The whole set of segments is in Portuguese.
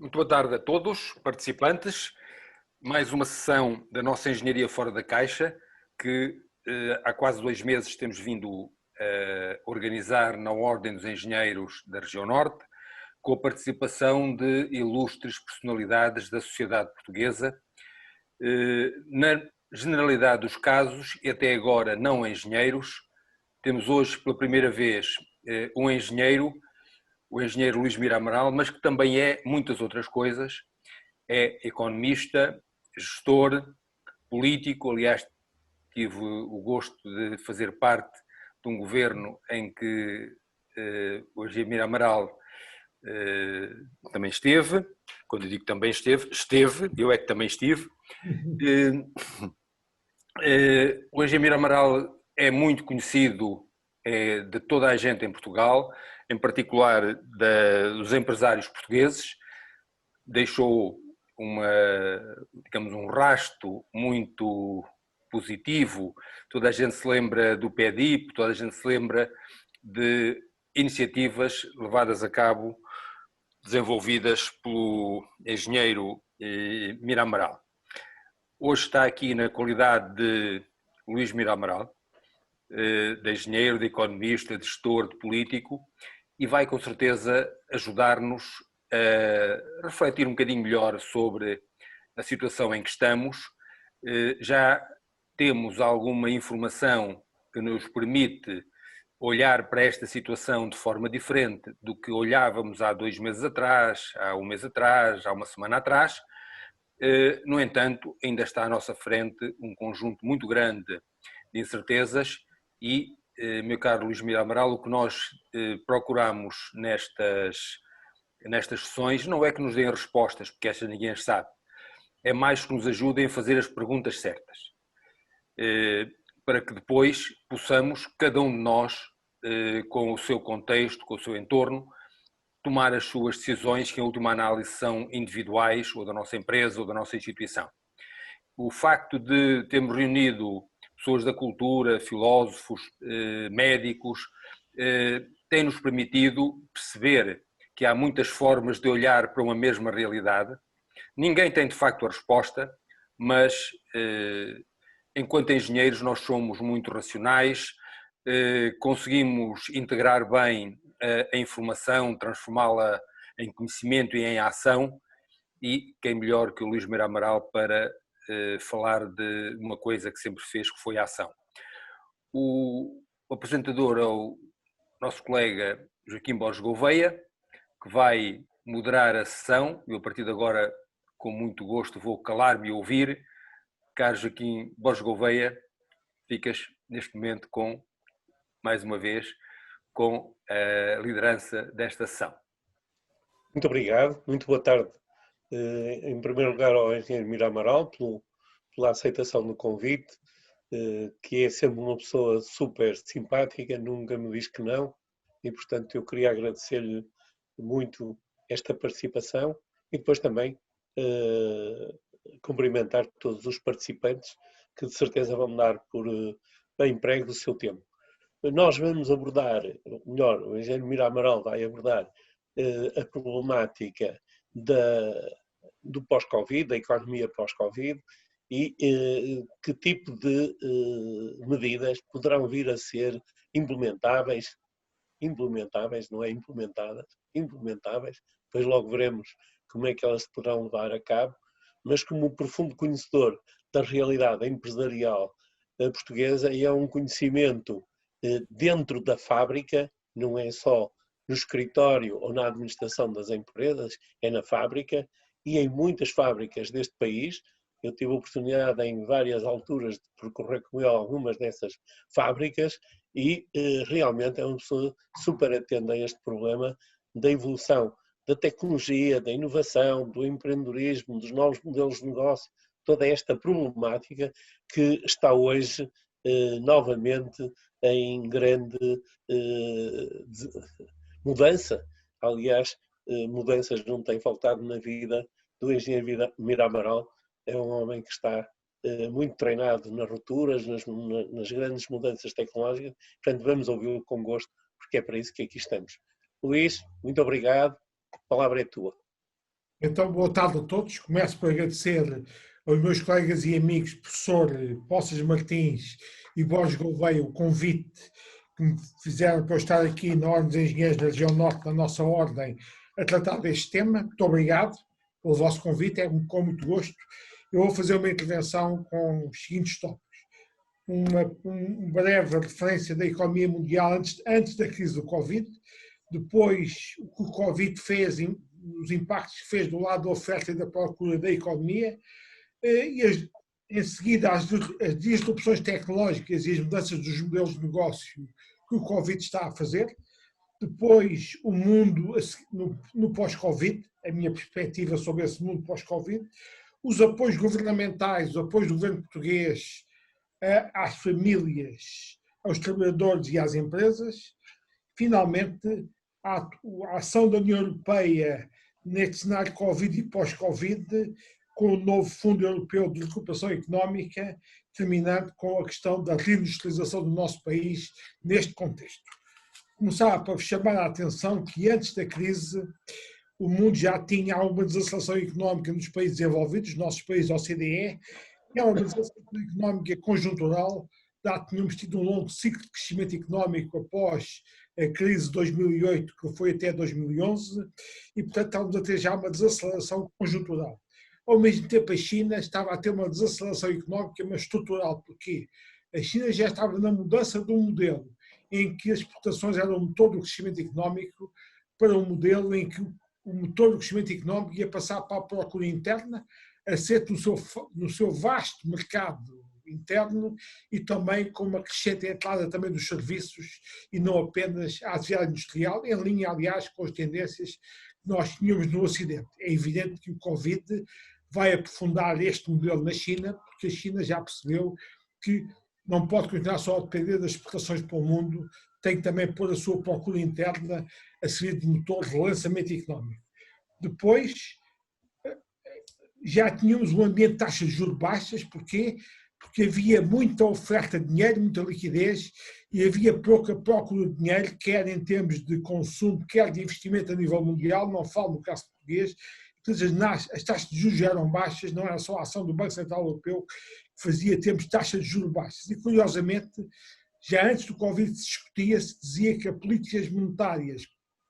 Muito boa tarde a todos, participantes. Mais uma sessão da nossa Engenharia Fora da Caixa, que há quase 2 meses temos vindo a organizar na Ordem dos Engenheiros da Região Norte, com a participação de ilustres personalidades da sociedade portuguesa. Na generalidade dos casos, e até agora não engenheiros, temos hoje pela primeira vez um engenheiro, o engenheiro Luís Mira Amaral, mas que também é muitas outras coisas. É economista, gestor, político. Aliás, tive o gosto de fazer parte de um governo em que o engenheiro Mira Amaral também esteve. Quando eu digo também esteve, eu é que também estive. O engenheiro Mira Amaral é muito conhecido de toda a gente em Portugal, em particular dos empresários portugueses. Deixou digamos, um rastro muito positivo. Toda a gente se lembra do PEDIP, toda a gente se lembra de iniciativas levadas a cabo, desenvolvidas pelo engenheiro Mira Amaral. Hoje está aqui na qualidade de Luís Mira Amaral, de engenheiro, de economista, de gestor, de político, e vai com certeza ajudar-nos a refletir um bocadinho melhor sobre a situação em que estamos. Já temos alguma informação que nos permite olhar para esta situação de forma diferente do que olhávamos há 2 meses atrás, há um mês atrás, há uma semana atrás. No entanto, ainda está à nossa frente um conjunto muito grande de incertezas e, meu caro Luís Mira Amaral, o que nós procuramos nestas sessões não é que nos deem respostas, porque essas ninguém as sabe, é mais que nos ajudem a fazer as perguntas certas, para que depois possamos, cada um de nós, com o seu contexto, com o seu entorno, tomar as suas decisões, que em última análise são individuais, ou da nossa empresa, ou da nossa instituição. O facto de termos reunido pessoas da cultura, filósofos, médicos, tem-nos permitido perceber que há muitas formas de olhar para uma mesma realidade. Ninguém tem de facto a resposta, mas enquanto engenheiros nós somos muito racionais, conseguimos integrar bem a informação, transformá-la em conhecimento e em ação, e quem melhor que o Luís Mira Amaral para falar de uma coisa que sempre fez, que foi a ação. O apresentador é o nosso colega Joaquim Borges Gouveia, que vai moderar a sessão. Eu a partir de agora, com muito gosto, vou calar-me e ouvir. Caro Joaquim Borges Gouveia, ficas neste momento mais uma vez, com a liderança desta sessão. Muito obrigado, muito boa tarde. Em primeiro lugar ao engenheiro Mira Amaral pela aceitação do convite, que é sempre uma pessoa super simpática, nunca me diz que não, e portanto eu queria agradecer-lhe muito esta participação e depois também cumprimentar todos os participantes que de certeza vão dar por bem emprego do seu tempo. Nós vamos abordar, melhor, o engenheiro Mira Amaral vai abordar a problemática do pós-Covid, da economia pós-Covid, e que tipo de medidas poderão vir a ser implementáveis, não é implementáveis, depois logo veremos como é que elas se poderão levar a cabo, mas como profundo conhecedor da realidade empresarial portuguesa, e é um conhecimento dentro da fábrica, não é só no escritório ou na administração das empresas, é na fábrica, e em muitas fábricas deste país. Eu tive a oportunidade em várias alturas de percorrer com ele algumas dessas fábricas e realmente é uma pessoa super atenta a este problema da evolução da tecnologia, da inovação, do empreendedorismo, dos novos modelos de negócio, toda esta problemática que está hoje novamente em grande mudança. Aliás, mudanças não têm faltado na vida do engenheiro Mira Amaral. É um homem que está muito treinado nas rupturas, nas grandes mudanças tecnológicas. Portanto, vamos ouvi-lo com gosto, porque é para isso que aqui estamos. Luís, muito obrigado. A palavra é tua. Então, boa tarde a todos. Começo por agradecer aos meus colegas e amigos, professor Poças Martins e Borges Gouveia, o convite que me fizeram para eu estar aqui na Ordem dos Engenheiros da Região Norte, na nossa ordem, a tratar deste tema. Muito obrigado pelo vosso convite, é com muito gosto. Eu vou fazer uma intervenção com os seguintes tópicos. Uma breve referência da economia mundial antes da crise do Covid, depois o que o Covid fez, os impactos que fez do lado da oferta e da procura da economia, e em seguida as disrupções tecnológicas e as mudanças dos modelos de negócio que o Covid está a fazer, depois o mundo no pós-Covid, a minha perspectiva sobre esse mundo pós-Covid, os apoios governamentais, os apoios do governo português às famílias, aos trabalhadores e às empresas, finalmente a ação da União Europeia neste cenário Covid e pós-Covid, com o novo Fundo Europeu de Recuperação Económica, terminando com a questão da reindustrialização do nosso país neste contexto. Começava por chamar a atenção que antes da crise o mundo já tinha alguma desaceleração económica nos países desenvolvidos, os nossos países OCDE, é uma desaceleração económica conjuntural, dado que tínhamos tido um longo ciclo de crescimento económico após a crise de 2008, que foi até 2011, e portanto estávamos a ter já uma desaceleração conjuntural. Ao mesmo tempo a China estava a ter uma desaceleração económica, mas estrutural. Porquê? A China já estava na mudança de um modelo em que as exportações eram o motor do crescimento económico para um modelo em que o motor do crescimento económico ia passar para a procura interna, assente no seu vasto mercado interno e também com uma crescente entrada também dos serviços e não apenas a atividade industrial, em linha, aliás, com as tendências que nós tínhamos no Ocidente. É evidente que o Covid vai aprofundar este modelo na China, porque a China já percebeu que não pode continuar só a depender das exportações para o mundo, tem que também pôr a sua procura interna a servir de motor de relançamento económico. Depois, já tínhamos um ambiente de taxas de juros baixas, porquê? Porque havia muita oferta de dinheiro, muita liquidez, e havia pouca procura de dinheiro, quer em termos de consumo, quer de investimento a nível mundial, não falo no caso português. As taxas de juros já eram baixas, não era só a ação do Banco Central Europeu que fazia termos taxas de juros baixas. E, curiosamente, já antes do Covid se discutia, se dizia que as políticas monetárias,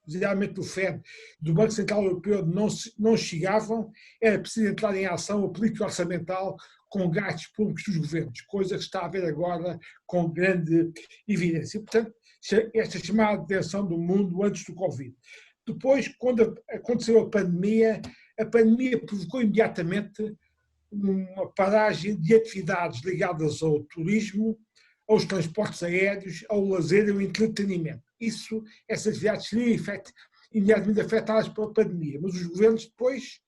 geralmente do FED, do Banco Central Europeu, não chegavam, era preciso entrar em ação a política orçamental com gastos públicos dos governos, coisa que está a ver agora com grande evidência. Portanto, esta chamada atenção do mundo antes do Covid. Depois, quando aconteceu a pandemia provocou imediatamente uma paragem de atividades ligadas ao turismo, aos transportes aéreos, ao lazer e ao entretenimento. Essas atividades seriam imediatamente afetadas pela pandemia, mas os governos depois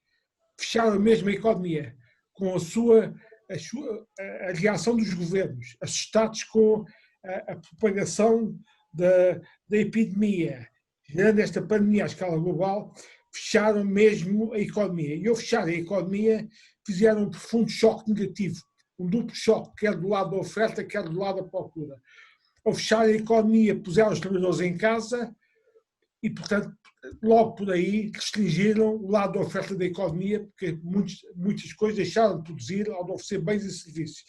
fecharam a mesma economia, com a reação dos governos, assustados com a propagação da epidemia, gerando esta pandemia à escala global, fecharam mesmo a economia. E ao fechar a economia, fizeram um profundo choque negativo, um duplo choque, quer do lado da oferta, quer do lado da procura. Ao fechar a economia, puseram os trabalhadores em casa e, portanto, logo por aí restringiram o lado da oferta da economia, porque muitas coisas deixaram de produzir ao de oferecer bens e serviços.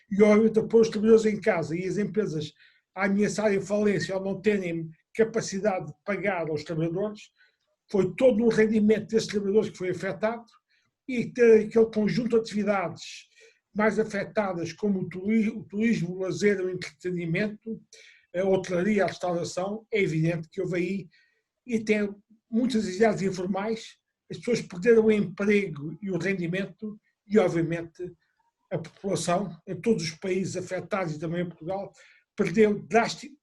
E, obviamente, a pôr os trabalhadores em casa e as empresas a ameaçarem falência ou não terem capacidade de pagar aos trabalhadores, foi todo o rendimento desses trabalhadores que foi afetado, e ter aquele conjunto de atividades mais afetadas, como o turismo, o lazer, o entretenimento, a hotelaria, a restauração, é evidente que houve aí, e até muitas atividades informais, as pessoas perderam o emprego e o rendimento, e obviamente a população, em todos os países afetados e também em Portugal, perdeu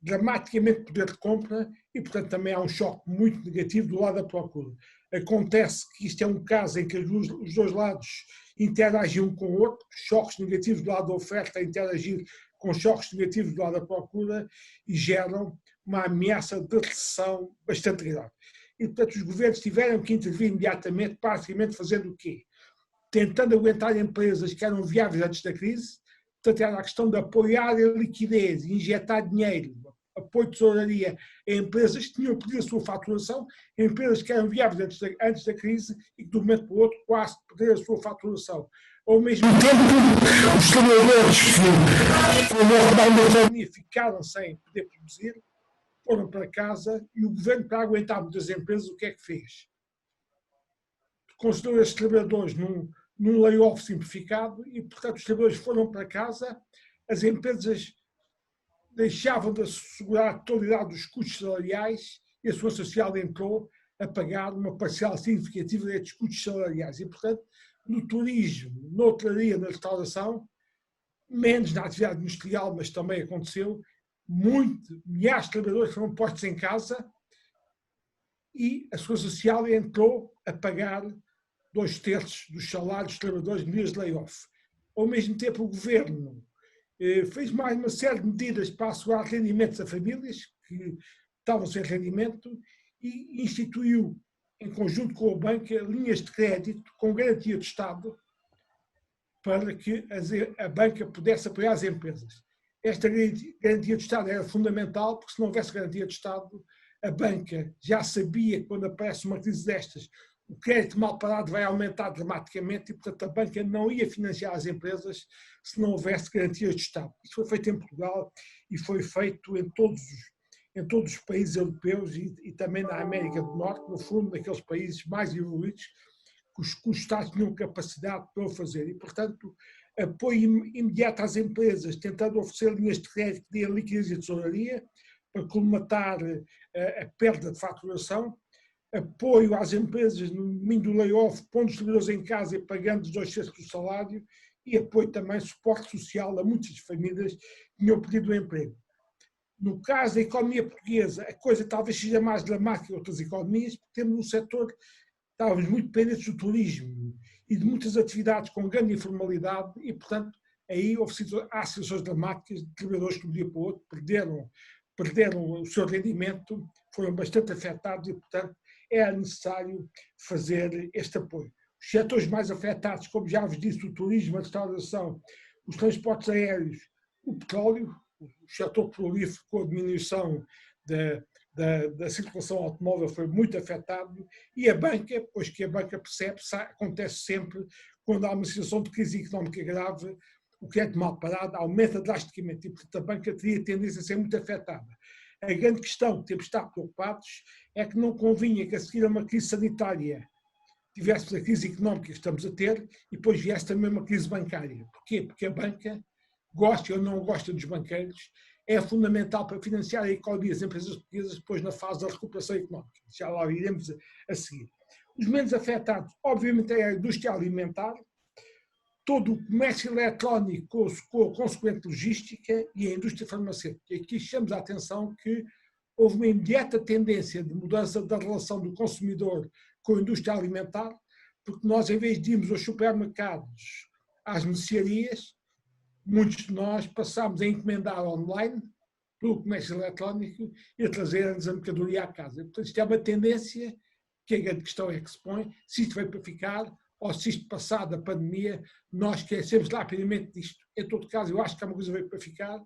dramaticamente poder de compra e, portanto, também há um choque muito negativo do lado da procura. Acontece que isto é um caso em que os dois lados interagem um com o outro, choques negativos do lado da oferta a interagir com choques negativos do lado da procura e geram uma ameaça de recessão bastante grave. E, portanto, os governos tiveram que intervir imediatamente, praticamente fazendo o quê? Tentando aguentar empresas que eram viáveis antes da crise. Portanto, era a questão de apoiar a liquidez, injetar dinheiro, apoio de tesouraria a empresas que tinham perdido a sua faturação, empresas que eram viáveis antes da crise e que de um momento para o outro quase perderam a sua faturação. Ao mesmo tempo, os trabalhadores que com o lockdown da pandemia ficaram sem poder produzir, foram para casa e o governo, para aguentar muitas empresas, o que é que fez? Considerou esses trabalhadores num layoff simplificado e, portanto, os trabalhadores foram para casa, as empresas deixavam de assegurar a totalidade dos custos salariais e a Segurança Social entrou a pagar uma parcela significativa destes custos salariais. E, portanto, no turismo, na hotelaria, na restauração, menos na atividade industrial, mas também aconteceu, milhares de trabalhadores foram postos em casa e a Segurança Social entrou a pagar 2/3 dos salários dos trabalhadores em dias de layoff. Ao mesmo tempo, o governo fez mais uma série de medidas para assegurar rendimentos a famílias que estavam sem rendimento e instituiu, em conjunto com a banca, linhas de crédito com garantia do Estado para que a banca pudesse apoiar as empresas. Esta garantia do Estado era fundamental, porque se não houvesse garantia do Estado, a banca já sabia que quando aparece uma crise destas, o crédito mal parado vai aumentar dramaticamente e, portanto, a banca não ia financiar as empresas se não houvesse garantias de Estado. Isso foi feito em Portugal e foi feito em todos os países europeus e também na América do Norte, no fundo, naqueles países mais evoluídos, que os Estados tinham capacidade para o fazer. E, portanto, apoio imediato às empresas, tentando oferecer linhas de crédito que dêem liquidez e tesouraria para colmatar a perda de faturação, apoio às empresas no domínio do layoff, pondo os trabalhadores em casa e pagando os 2/3 do salário, e apoio também suporte social a muitas famílias que tinham perdido o emprego. No caso da economia portuguesa, a coisa talvez seja mais dramática que outras economias, porque temos um setor, estávamos muito dependentes do turismo e de muitas atividades com grande informalidade e, portanto, aí há situações dramáticas de trabalhadores que de um dia para o outro perderam o seu rendimento, foram bastante afetados e, portanto, era necessário fazer este apoio. Os setores mais afetados, como já vos disse, o turismo, a restauração, os transportes aéreos, o petróleo, o setor petrolífero com a diminuição da circulação automóvel foi muito afetado e a banca, pois que a banca percebe, acontece sempre quando há uma situação de crise económica grave, o crédito mal parado aumenta drasticamente e, portanto, a banca teria tendência a ser muito afetada. A grande questão que temos de estar preocupados é que não convinha que a seguir a uma crise sanitária tivéssemos a crise económica que estamos a ter e depois viesse também uma crise bancária. Porquê? Porque a banca, gosta ou não gosta dos banqueiros, é fundamental para financiar a economia das empresas portuguesas depois na fase da recuperação económica. Já lá iremos a seguir. Os menos afetados, obviamente, é a indústria alimentar, todo o comércio eletrónico com a consequente logística e a indústria farmacêutica. E aqui chamamos a atenção que houve uma imediata tendência de mudança da relação do consumidor com a indústria alimentar, porque nós, em vez de irmos aos supermercados, às mercearias, muitos de nós passámos a encomendar online, pelo comércio eletrónico, e a trazer-nos a mercadoria à casa. Portanto, isto é uma tendência que a grande questão é que se põe, se isto veio para ficar, ou se isto passar da pandemia, nós esquecemos rapidamente disto. Em todo caso, eu acho que é uma coisa que veio para ficar.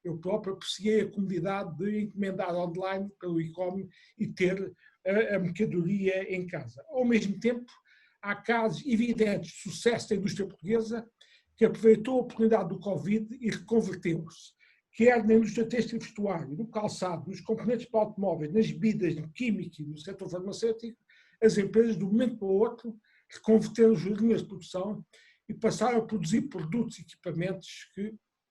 Eu próprio apreciei a comodidade de encomendar online pelo e-commerce e ter a mercadoria em casa. Ao mesmo tempo, há casos evidentes de sucesso da indústria portuguesa que aproveitou a oportunidade do Covid e reconverteu-se, quer na indústria têxtil e vestuário, no calçado, nos componentes para automóveis, nas bebidas, no químico e no setor farmacêutico, as empresas, de um momento para o outro, reconverteram as linhas de produção e passaram a produzir produtos e equipamentos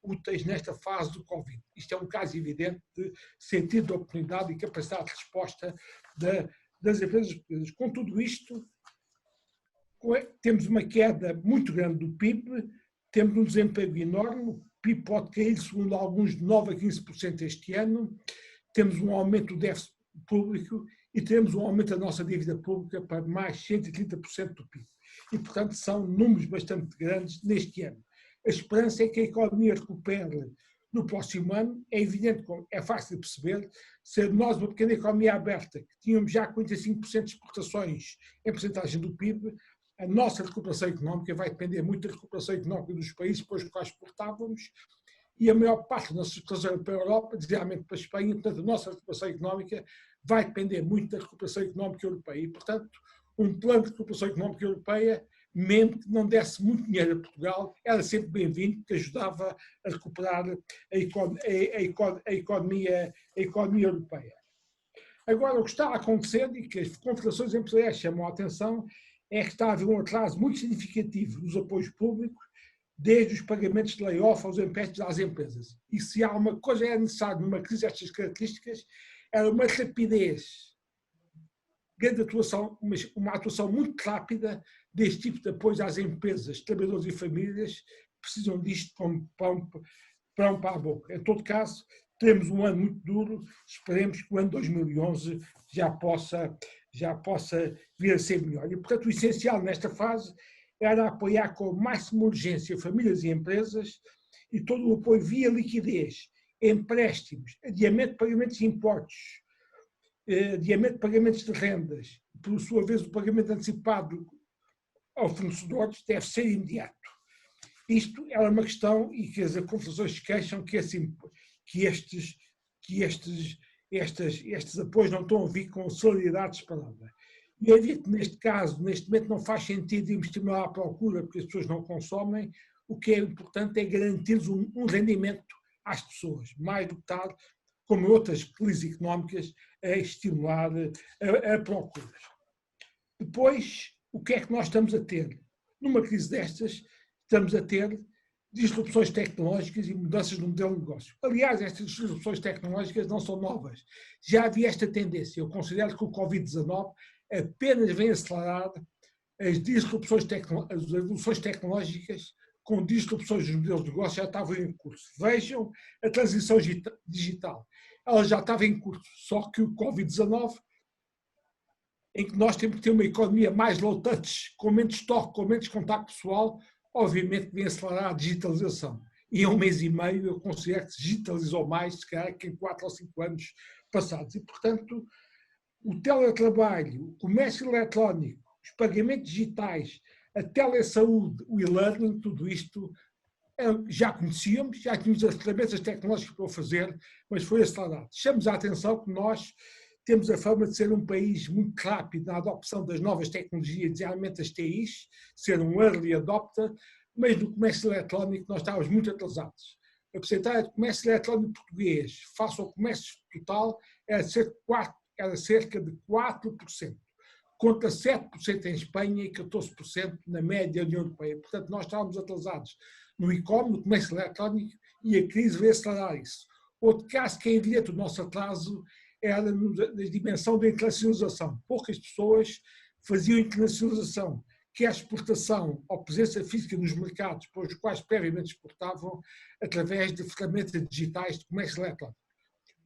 úteis nesta fase do Covid. Isto é um caso evidente de sentido de oportunidade e capacidade de resposta das empresas portuguesas. Com tudo isto, temos uma queda muito grande do PIB, temos um desemprego enorme, o PIB pode cair, segundo alguns, de 9% a 15% este ano, temos um aumento do déficit público e teremos um aumento da nossa dívida pública para mais 130% do PIB. E, portanto, são números bastante grandes neste ano. A esperança é que a economia recupere no próximo ano. É evidente, é fácil de perceber, ser nós uma pequena economia aberta, que tínhamos já 45% de exportações em porcentagem do PIB, a nossa recuperação económica vai depender muito da recuperação económica dos países para os quais exportávamos e a maior parte da nossa exportação para a Europa, desviadamente para a Espanha, portanto a nossa recuperação económica vai depender muito da recuperação económica europeia e, portanto, um plano de recuperação económica europeia, mesmo que não desse muito dinheiro a Portugal, era sempre bem-vindo, porque ajudava a recuperar a economia europeia. Agora, o que está a acontecer e que as confederações empresariais chamam a atenção é que está a haver um atraso muito significativo nos apoios públicos, desde os pagamentos de layoff aos empréstimos às empresas. E se há uma coisa que é necessária numa crise destas características, era uma rapidez, grande atuação, uma atuação muito rápida deste tipo de apoio às empresas, trabalhadores e famílias que precisam disto como pão para a boca. Em todo caso, teremos um ano muito duro, esperemos que o ano 2011 já possa vir a ser melhor. E, portanto, o essencial nesta fase era apoiar com máxima urgência famílias e empresas e todo o apoio via liquidez, empréstimos, adiamento de pagamentos de impostos, adiamento de pagamentos de rendas, por sua vez o pagamento antecipado aos fornecedores deve ser imediato. Isto era uma questão e que as confederações se queixam que estes apoios não estão a vir com solidariedade esperada. E é dito que neste caso, neste momento, não faz sentido estimular a procura porque as pessoas não consomem. O que é importante é garantir um rendimento às pessoas, mais do que tal, como outras crises económicas, a estimular a procura. Depois, o que é que nós estamos a ter? Numa crise destas, estamos a ter disrupções tecnológicas e mudanças no modelo de negócio. Aliás, estas disrupções tecnológicas não são novas. Já havia esta tendência. Eu considero que o Covid-19 apenas vem acelerar as evoluções tecnológicas com disrupções dos modelos de negócio já estavam em curso. Vejam a transição digital. Ela já estava em curso, só que o Covid-19, em que nós temos que ter uma economia mais low touch, com menos estoque, com menos contacto pessoal, obviamente vem acelerar a digitalização. E em um mês e meio eu considero que se digitalizou mais, se calhar, que em 4 ou 5 anos passados. E, portanto, o teletrabalho, o comércio eletrónico, os pagamentos digitais, a telesaúde, o e-learning, tudo isto já conhecíamos, já tínhamos as ferramentas tecnológicas para o fazer, mas foi acelerado. Chamamos a atenção que nós temos a fama de ser um país muito rápido na adopção das novas tecnologias, geralmente as TIs, ser um early adopter, mas no comércio eletrónico nós estávamos muito atrasados. A porcentagem de comércio eletrónico português face ao comércio total era cerca de 4%, contra 7% em Espanha e 14% na média da União Europeia. Portanto, nós estávamos atrasados no e-commerce, no comércio eletrónico, e a crise veio acelerar isso. Outro caso que é evidente o nosso atraso era na dimensão da internacionalização. Poucas pessoas faziam internacionalização, que é a exportação ou presença física nos mercados para os quais previamente exportavam através de ferramentas digitais de comércio eletrónico.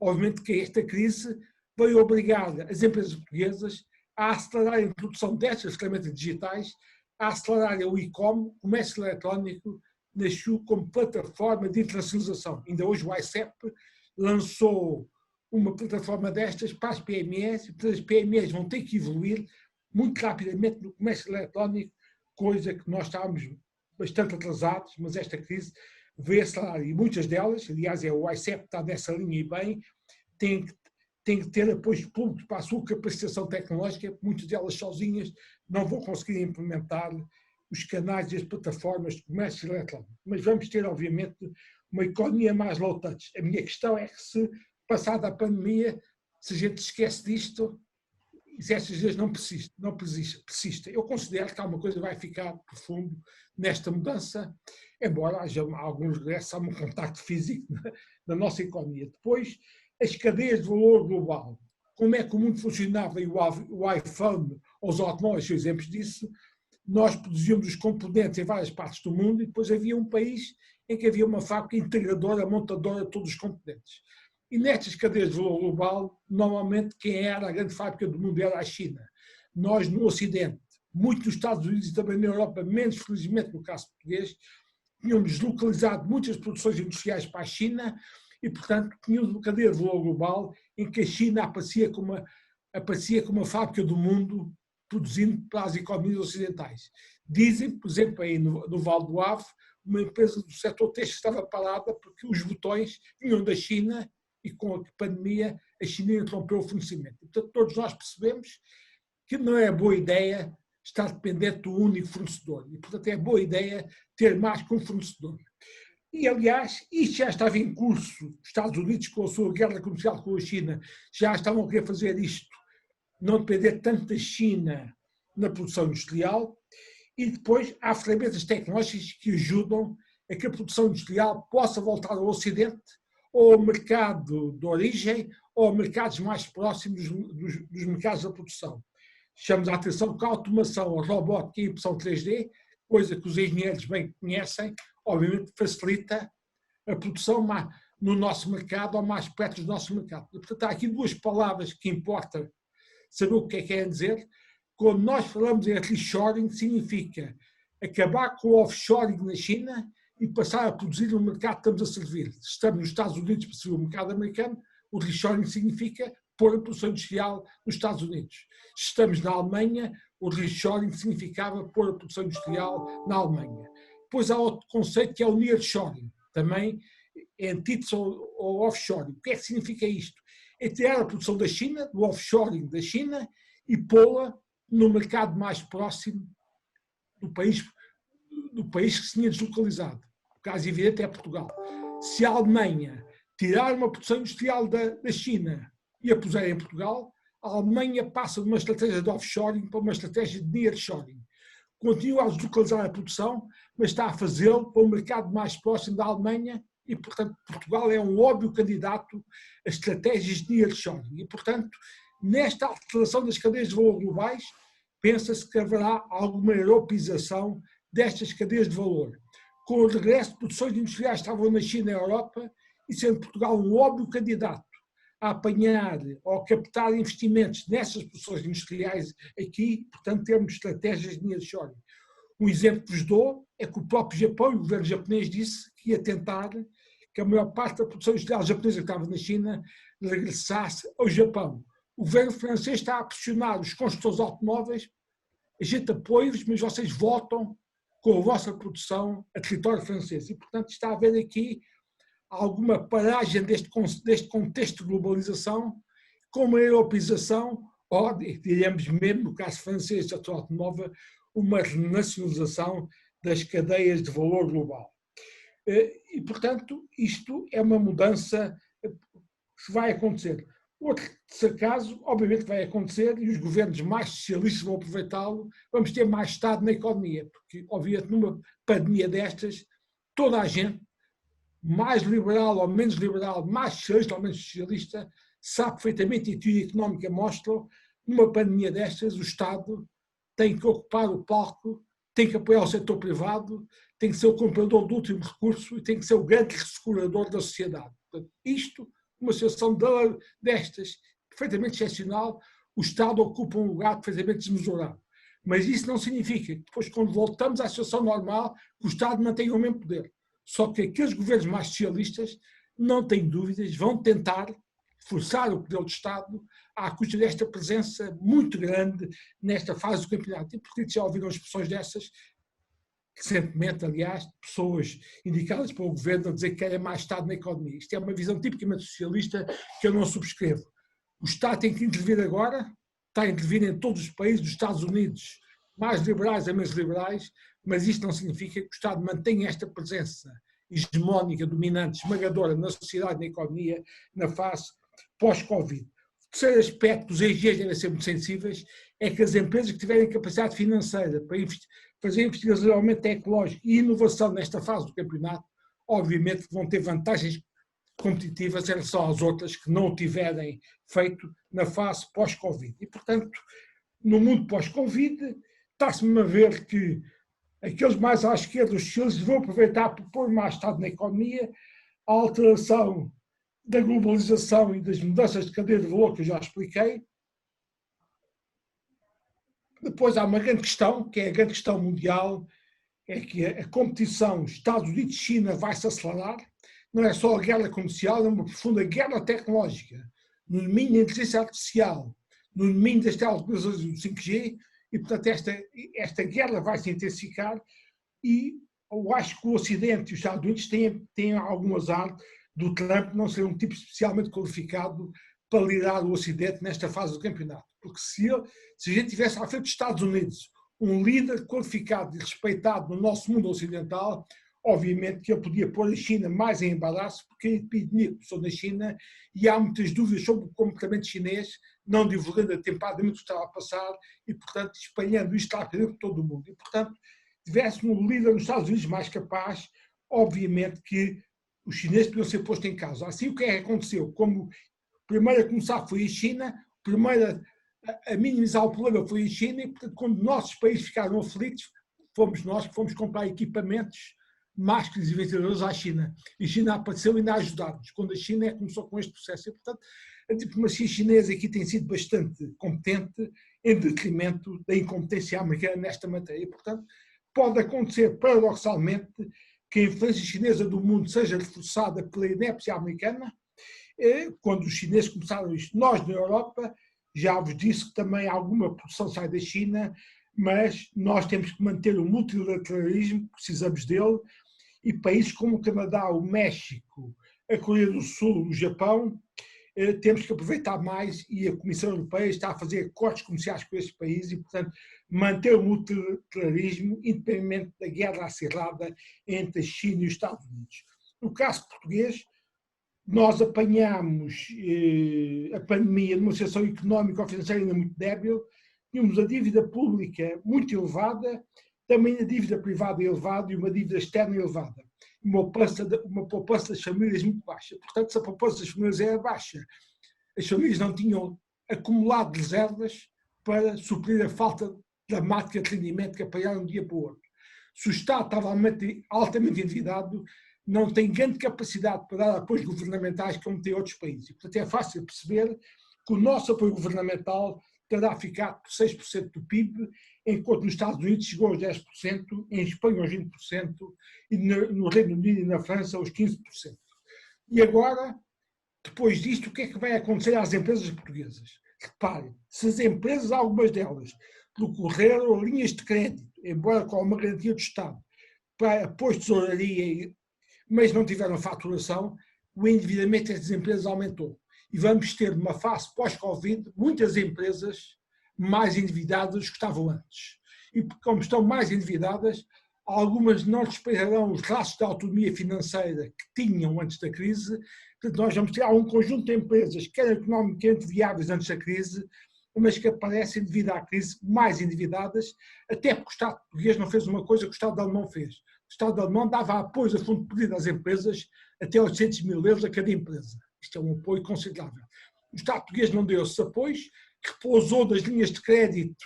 Obviamente que esta crise veio obrigar as empresas portuguesas a acelerar a introdução destas ferramentas digitais, a acelerar o e-commerce, comércio eletrónico, nasceu como plataforma de internacionalização. Ainda hoje o ICEP lançou uma plataforma destas para as PMEs, e as PMEs vão ter que evoluir muito rapidamente no comércio eletrónico, coisa que nós estávamos bastante atrasados, mas esta crise veio acelerar. E muitas delas, aliás, o ICEP está nessa linha e bem, tem que ter apoios públicos para a sua capacitação tecnológica, muitas delas sozinhas não vão conseguir implementar os canais e as plataformas de comércio eletrónico. Mas vamos ter, obviamente, uma economia mais low touch. A minha questão é que se, passada a pandemia, se a gente esquece disto, se estas vezes não persista. Eu considero que alguma coisa vai ficar profundo nesta mudança, embora haja alguns regressos a um contacto físico na nossa economia. Depois, as cadeias de valor global. Como é que o mundo funcionava e o iPhone ou os automóveis, são exemplos disso. Nós produzíamos os componentes em várias partes do mundo e depois havia um país em que havia uma fábrica integradora, montadora de todos os componentes. E nestas cadeias de valor global, normalmente quem era a grande fábrica do mundo era a China. Nós no Ocidente, muito nos Estados Unidos e também na Europa, menos felizmente no caso português, tínhamos deslocalizado muitas produções industriais para a China e, portanto, tínhamos uma cadeia de valor global em que a China aparecia como uma fábrica do mundo produzindo para as economias ocidentais. Dizem, por exemplo, aí no Vale do Ave, uma empresa do setor têxtil estava parada porque os botões vinham da China e com a pandemia a China interrompeu o fornecimento. Portanto, todos nós percebemos que não é boa ideia estar dependente do único fornecedor e, portanto, é boa ideia ter mais que um fornecedor. E, aliás, isto já estava em curso. Os Estados Unidos, com a sua guerra comercial com a China, já estavam a querer fazer isto, não depender tanto da China na produção industrial. E depois há ferramentas tecnológicas que ajudam a que a produção industrial possa voltar ao Ocidente, ou ao mercado de origem, ou a mercados mais próximos dos mercados da produção. Chamamos a atenção que a automação, a robótica e a impressão 3D, coisa que os engenheiros bem conhecem, obviamente facilita a produção no nosso mercado ou mais perto do nosso mercado. E, portanto, há aqui duas palavras que importa saber o que é que querem dizer. Quando nós falamos em reshoring, significa acabar com o offshoring na China e passar a produzir no mercado que estamos a servir. Se estamos nos Estados Unidos para servir o mercado americano, o reshoring significa pôr a produção industrial nos Estados Unidos. Se estamos na Alemanha, o reshoring significava pôr a produção industrial na Alemanha. Depois há outro conceito que é o nearshoring, também é antítese ao offshoring. O que é que significa isto? É tirar a produção da China, do offshoring da China, e pô-la no mercado mais próximo do país que se tinha deslocalizado. O caso evidente é Portugal. Se a Alemanha tirar uma produção industrial da China e a puser em Portugal, a Alemanha passa de uma estratégia de offshoring para uma estratégia de nearshoring. Continua a deslocalizar a produção, mas está a fazê-lo para um mercado mais próximo da Alemanha e, portanto, Portugal é um óbvio candidato a estratégias de nearshoring. E, portanto, nesta alteração das cadeias de valor globais, pensa-se que haverá alguma europeização destas cadeias de valor. Com o regresso de produções industriais que estavam na China e na Europa, e sendo Portugal um óbvio candidato a apanhar ou captar investimentos nessas produções industriais aqui, portanto, termos estratégias de nearshoring. Um exemplo que vos dou é que o próprio Japão, o governo japonês, disse que ia tentar que a maior parte da produção industrial japonesa que estava na China regressasse ao Japão. O governo francês está a pressionar os construtores de automóveis, a gente apoia-vos, mas vocês voltam com a vossa produção a território francês. E, portanto, está a haver aqui alguma paragem deste contexto de globalização, com uma europeização, ou, diríamos mesmo, no caso francês da automóvel, uma renacionalização das cadeias de valor global. E, portanto, isto é uma mudança que vai acontecer. Outro caso, obviamente, vai acontecer e os governos mais socialistas vão aproveitá-lo. Vamos ter mais Estado na economia, porque, obviamente, numa pandemia destas, toda a gente, mais liberal ou menos liberal, mais socialista ou menos socialista, sabe perfeitamente, e a teoria económica mostra, numa pandemia destas, o Estado tem que ocupar o palco, tem que apoiar o setor privado, tem que ser o comprador do último recurso e tem que ser o grande ressegurador da sociedade. Portanto, isto, uma situação destas, perfeitamente excepcional, o Estado ocupa um lugar perfeitamente desmesurado. Mas isso não significa que depois, quando voltamos à situação normal, que o Estado mantenha o mesmo poder. Só que aqueles governos mais socialistas, não têm dúvidas, vão tentar forçar o poder do Estado à custa desta presença muito grande nesta fase do campeonato. E porque já ouviram expressões dessas, recentemente, aliás, pessoas indicadas pelo governo a dizer que querem mais Estado na economia. Isto é uma visão tipicamente socialista que eu não subscrevo. O Estado tem que intervir agora, está a intervir em todos os países dos Estados Unidos, mais liberais a menos liberais, mas isto não significa que o Estado mantenha esta presença hegemónica, dominante, esmagadora na sociedade e na economia na fase pós-Covid. O terceiro aspecto que os engenheiros devem ser muito sensíveis é que as empresas que tiverem capacidade financeira para fazer investigação tecnológica e inovação nesta fase do campeonato, obviamente vão ter vantagens competitivas em relação às outras que não o tiverem feito na fase pós-Covid. E, portanto, no mundo pós-Covid, está-se-me a ver que aqueles mais à esquerda, os socialistas, vão aproveitar para pôr mais Estado na economia, a alteração da globalização e das mudanças de cadeia de valor que eu já expliquei. Depois há uma grande questão, que é a grande questão mundial, é que a competição Estados Unidos-China vai se acelerar. Não é só a guerra comercial, é uma profunda guerra tecnológica, no domínio da inteligência artificial, no domínio das telecomunicações do 5G, e, portanto, esta guerra vai se intensificar e, eu acho que o Ocidente e os Estados Unidos têm algum azar do Trump não ser um tipo especialmente qualificado para liderar o Ocidente nesta fase do campeonato. Porque se a gente tivesse à frente dos Estados Unidos um líder qualificado e respeitado no nosso mundo ocidental, obviamente que ele podia pôr a China mais em embaraço, porque a epidemia começou na China e há muitas dúvidas sobre o comportamento chinês, não divulgando atempadamente o que estava a passar e, portanto, espalhando isto lá por todo o mundo. E, portanto, tivesse um líder nos Estados Unidos mais capaz, obviamente que os chineses podiam ser postos em causa. Assim, o que é que aconteceu? Como primeiro a começar foi a China, primeiro a minimizar o problema foi a China, e, portanto, quando nossos países ficaram aflitos, fomos nós que fomos comprar equipamentos, máscaras e ventiladores à China. E a China apareceu e ainda a ajudar-nos, quando a China começou com este processo. E, portanto, a diplomacia chinesa aqui tem sido bastante competente, em detrimento da incompetência americana nesta matéria. E, portanto, pode acontecer, paradoxalmente, que a influência chinesa do mundo seja reforçada pela inépcia americana. Quando os chineses começaram isto, nós na Europa, já vos disse que também alguma produção sai da China, mas nós temos que manter o multilateralismo, precisamos dele, e países como o Canadá, o México, a Coreia do Sul, o Japão, temos que aproveitar mais, e a Comissão Europeia está a fazer cortes comerciais com estes países e, portanto, manter o multilateralismo independente da guerra acirrada entre a China e os Estados Unidos. No caso português, nós apanhámos a pandemia numa situação económica ou financeira ainda muito débil, tínhamos a dívida pública muito elevada, também a dívida privada elevada e uma dívida externa elevada. Uma poupança das famílias muito baixa. Portanto, se a poupança das famílias era baixa, as famílias não tinham acumulado reservas para suprir a falta dramática de rendimento que apanharam de um dia para o outro. Se o Estado estava altamente endividado, não tem grande capacidade para dar apoios governamentais como tem outros países. E, portanto, é fácil perceber que o nosso apoio governamental terá ficado por 6% do PIB, enquanto nos Estados Unidos chegou aos 10%, em Espanha aos 20% e no Reino Unido e na França aos 15%. E agora, depois disto, o que é que vai acontecer às empresas portuguesas? Reparem, se as empresas, algumas delas, recorreram a linhas de crédito, embora com uma garantia do Estado, para apoio de tesouraria, mas não tiveram faturação, o endividamento das empresas aumentou. E vamos ter, numa fase pós-Covid, muitas empresas mais endividadas do que estavam antes. E como estão mais endividadas, algumas não respeitarão os rastros de autonomia financeira que tinham antes da crise. Portanto, nós vamos ter um conjunto de empresas que eram economicamente viáveis antes da crise, mas que aparecem, devido à crise, mais endividadas, até porque o Estado português não fez uma coisa que o Estado alemão fez. O Estado alemão dava apoio a fundo perdido às empresas até 800 mil euros a cada empresa. Isto é um apoio considerável. O Estado português não deu esses apoios, repousou das linhas de crédito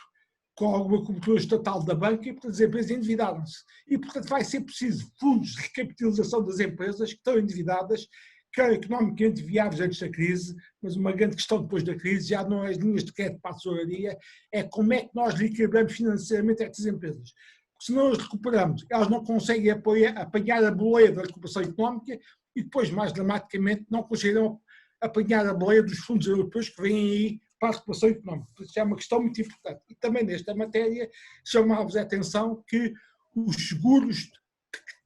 com alguma cobertura estatal da banca e, portanto, as empresas endividaram-se. E, portanto, vai ser preciso fundos de recapitalização das empresas que estão endividadas, que eram economicamente viáveis antes da crise, mas uma grande questão depois da crise já não é as linhas de crédito para a tesouraria, é como é que nós reequilibramos financeiramente estas empresas. Porque se não as recuperamos, elas não conseguem apanhar a boleia da recuperação económica e depois, mais dramaticamente, não conseguirão apanhar a boleia dos fundos europeus que vêm aí para a recuperação económica. Isso é uma questão muito importante. E também nesta matéria chamava-vos a atenção que os seguros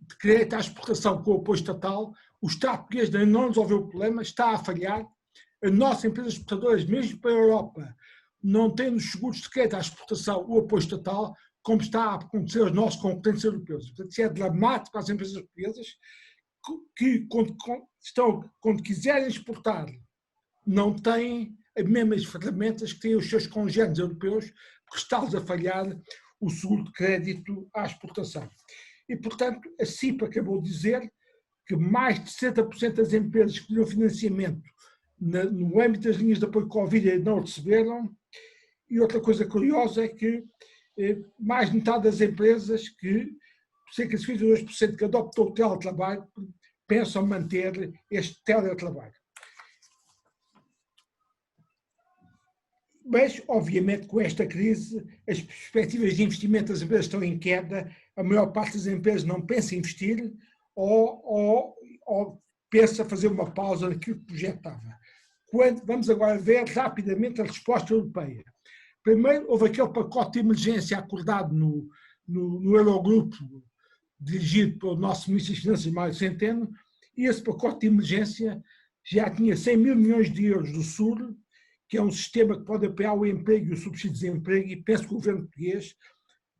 de crédito à exportação com o apoio estatal, o Estado português ainda não resolveu o problema, está a falhar. As nossas empresas exportadoras, mesmo para a Europa, não têm nos seguros de crédito à exportação o apoio estatal, como está a acontecer aos nossos concorrentes europeus. Portanto, isso é dramático para as empresas portuguesas que quando quiserem exportar, não têm as mesmas ferramentas que têm os seus congêneres europeus, porque está-lhes a falhar o seguro de crédito à exportação. E, portanto, a CIP acabou de dizer que mais de 60% das empresas que tiveram financiamento no âmbito das linhas de apoio Covid não receberam. E outra coisa curiosa é que mais de metade das empresas, que cerca de 52% que adoptam o teletrabalho, pensam manter este teletrabalho. Mas, obviamente, com esta crise, as perspectivas de investimento das empresas estão em queda, a maior parte das empresas não pensa em investir ou pensa fazer uma pausa naquilo que projetava. Vamos agora ver rapidamente a resposta europeia. Primeiro, houve aquele pacote de emergência acordado no Eurogrupo dirigido pelo nosso Ministro das Finanças, Mário Centeno, e esse pacote de emergência já tinha 100 mil milhões de euros do SUR, que é um sistema que pode apoiar o emprego e o subsídio de desemprego, e penso que o governo português,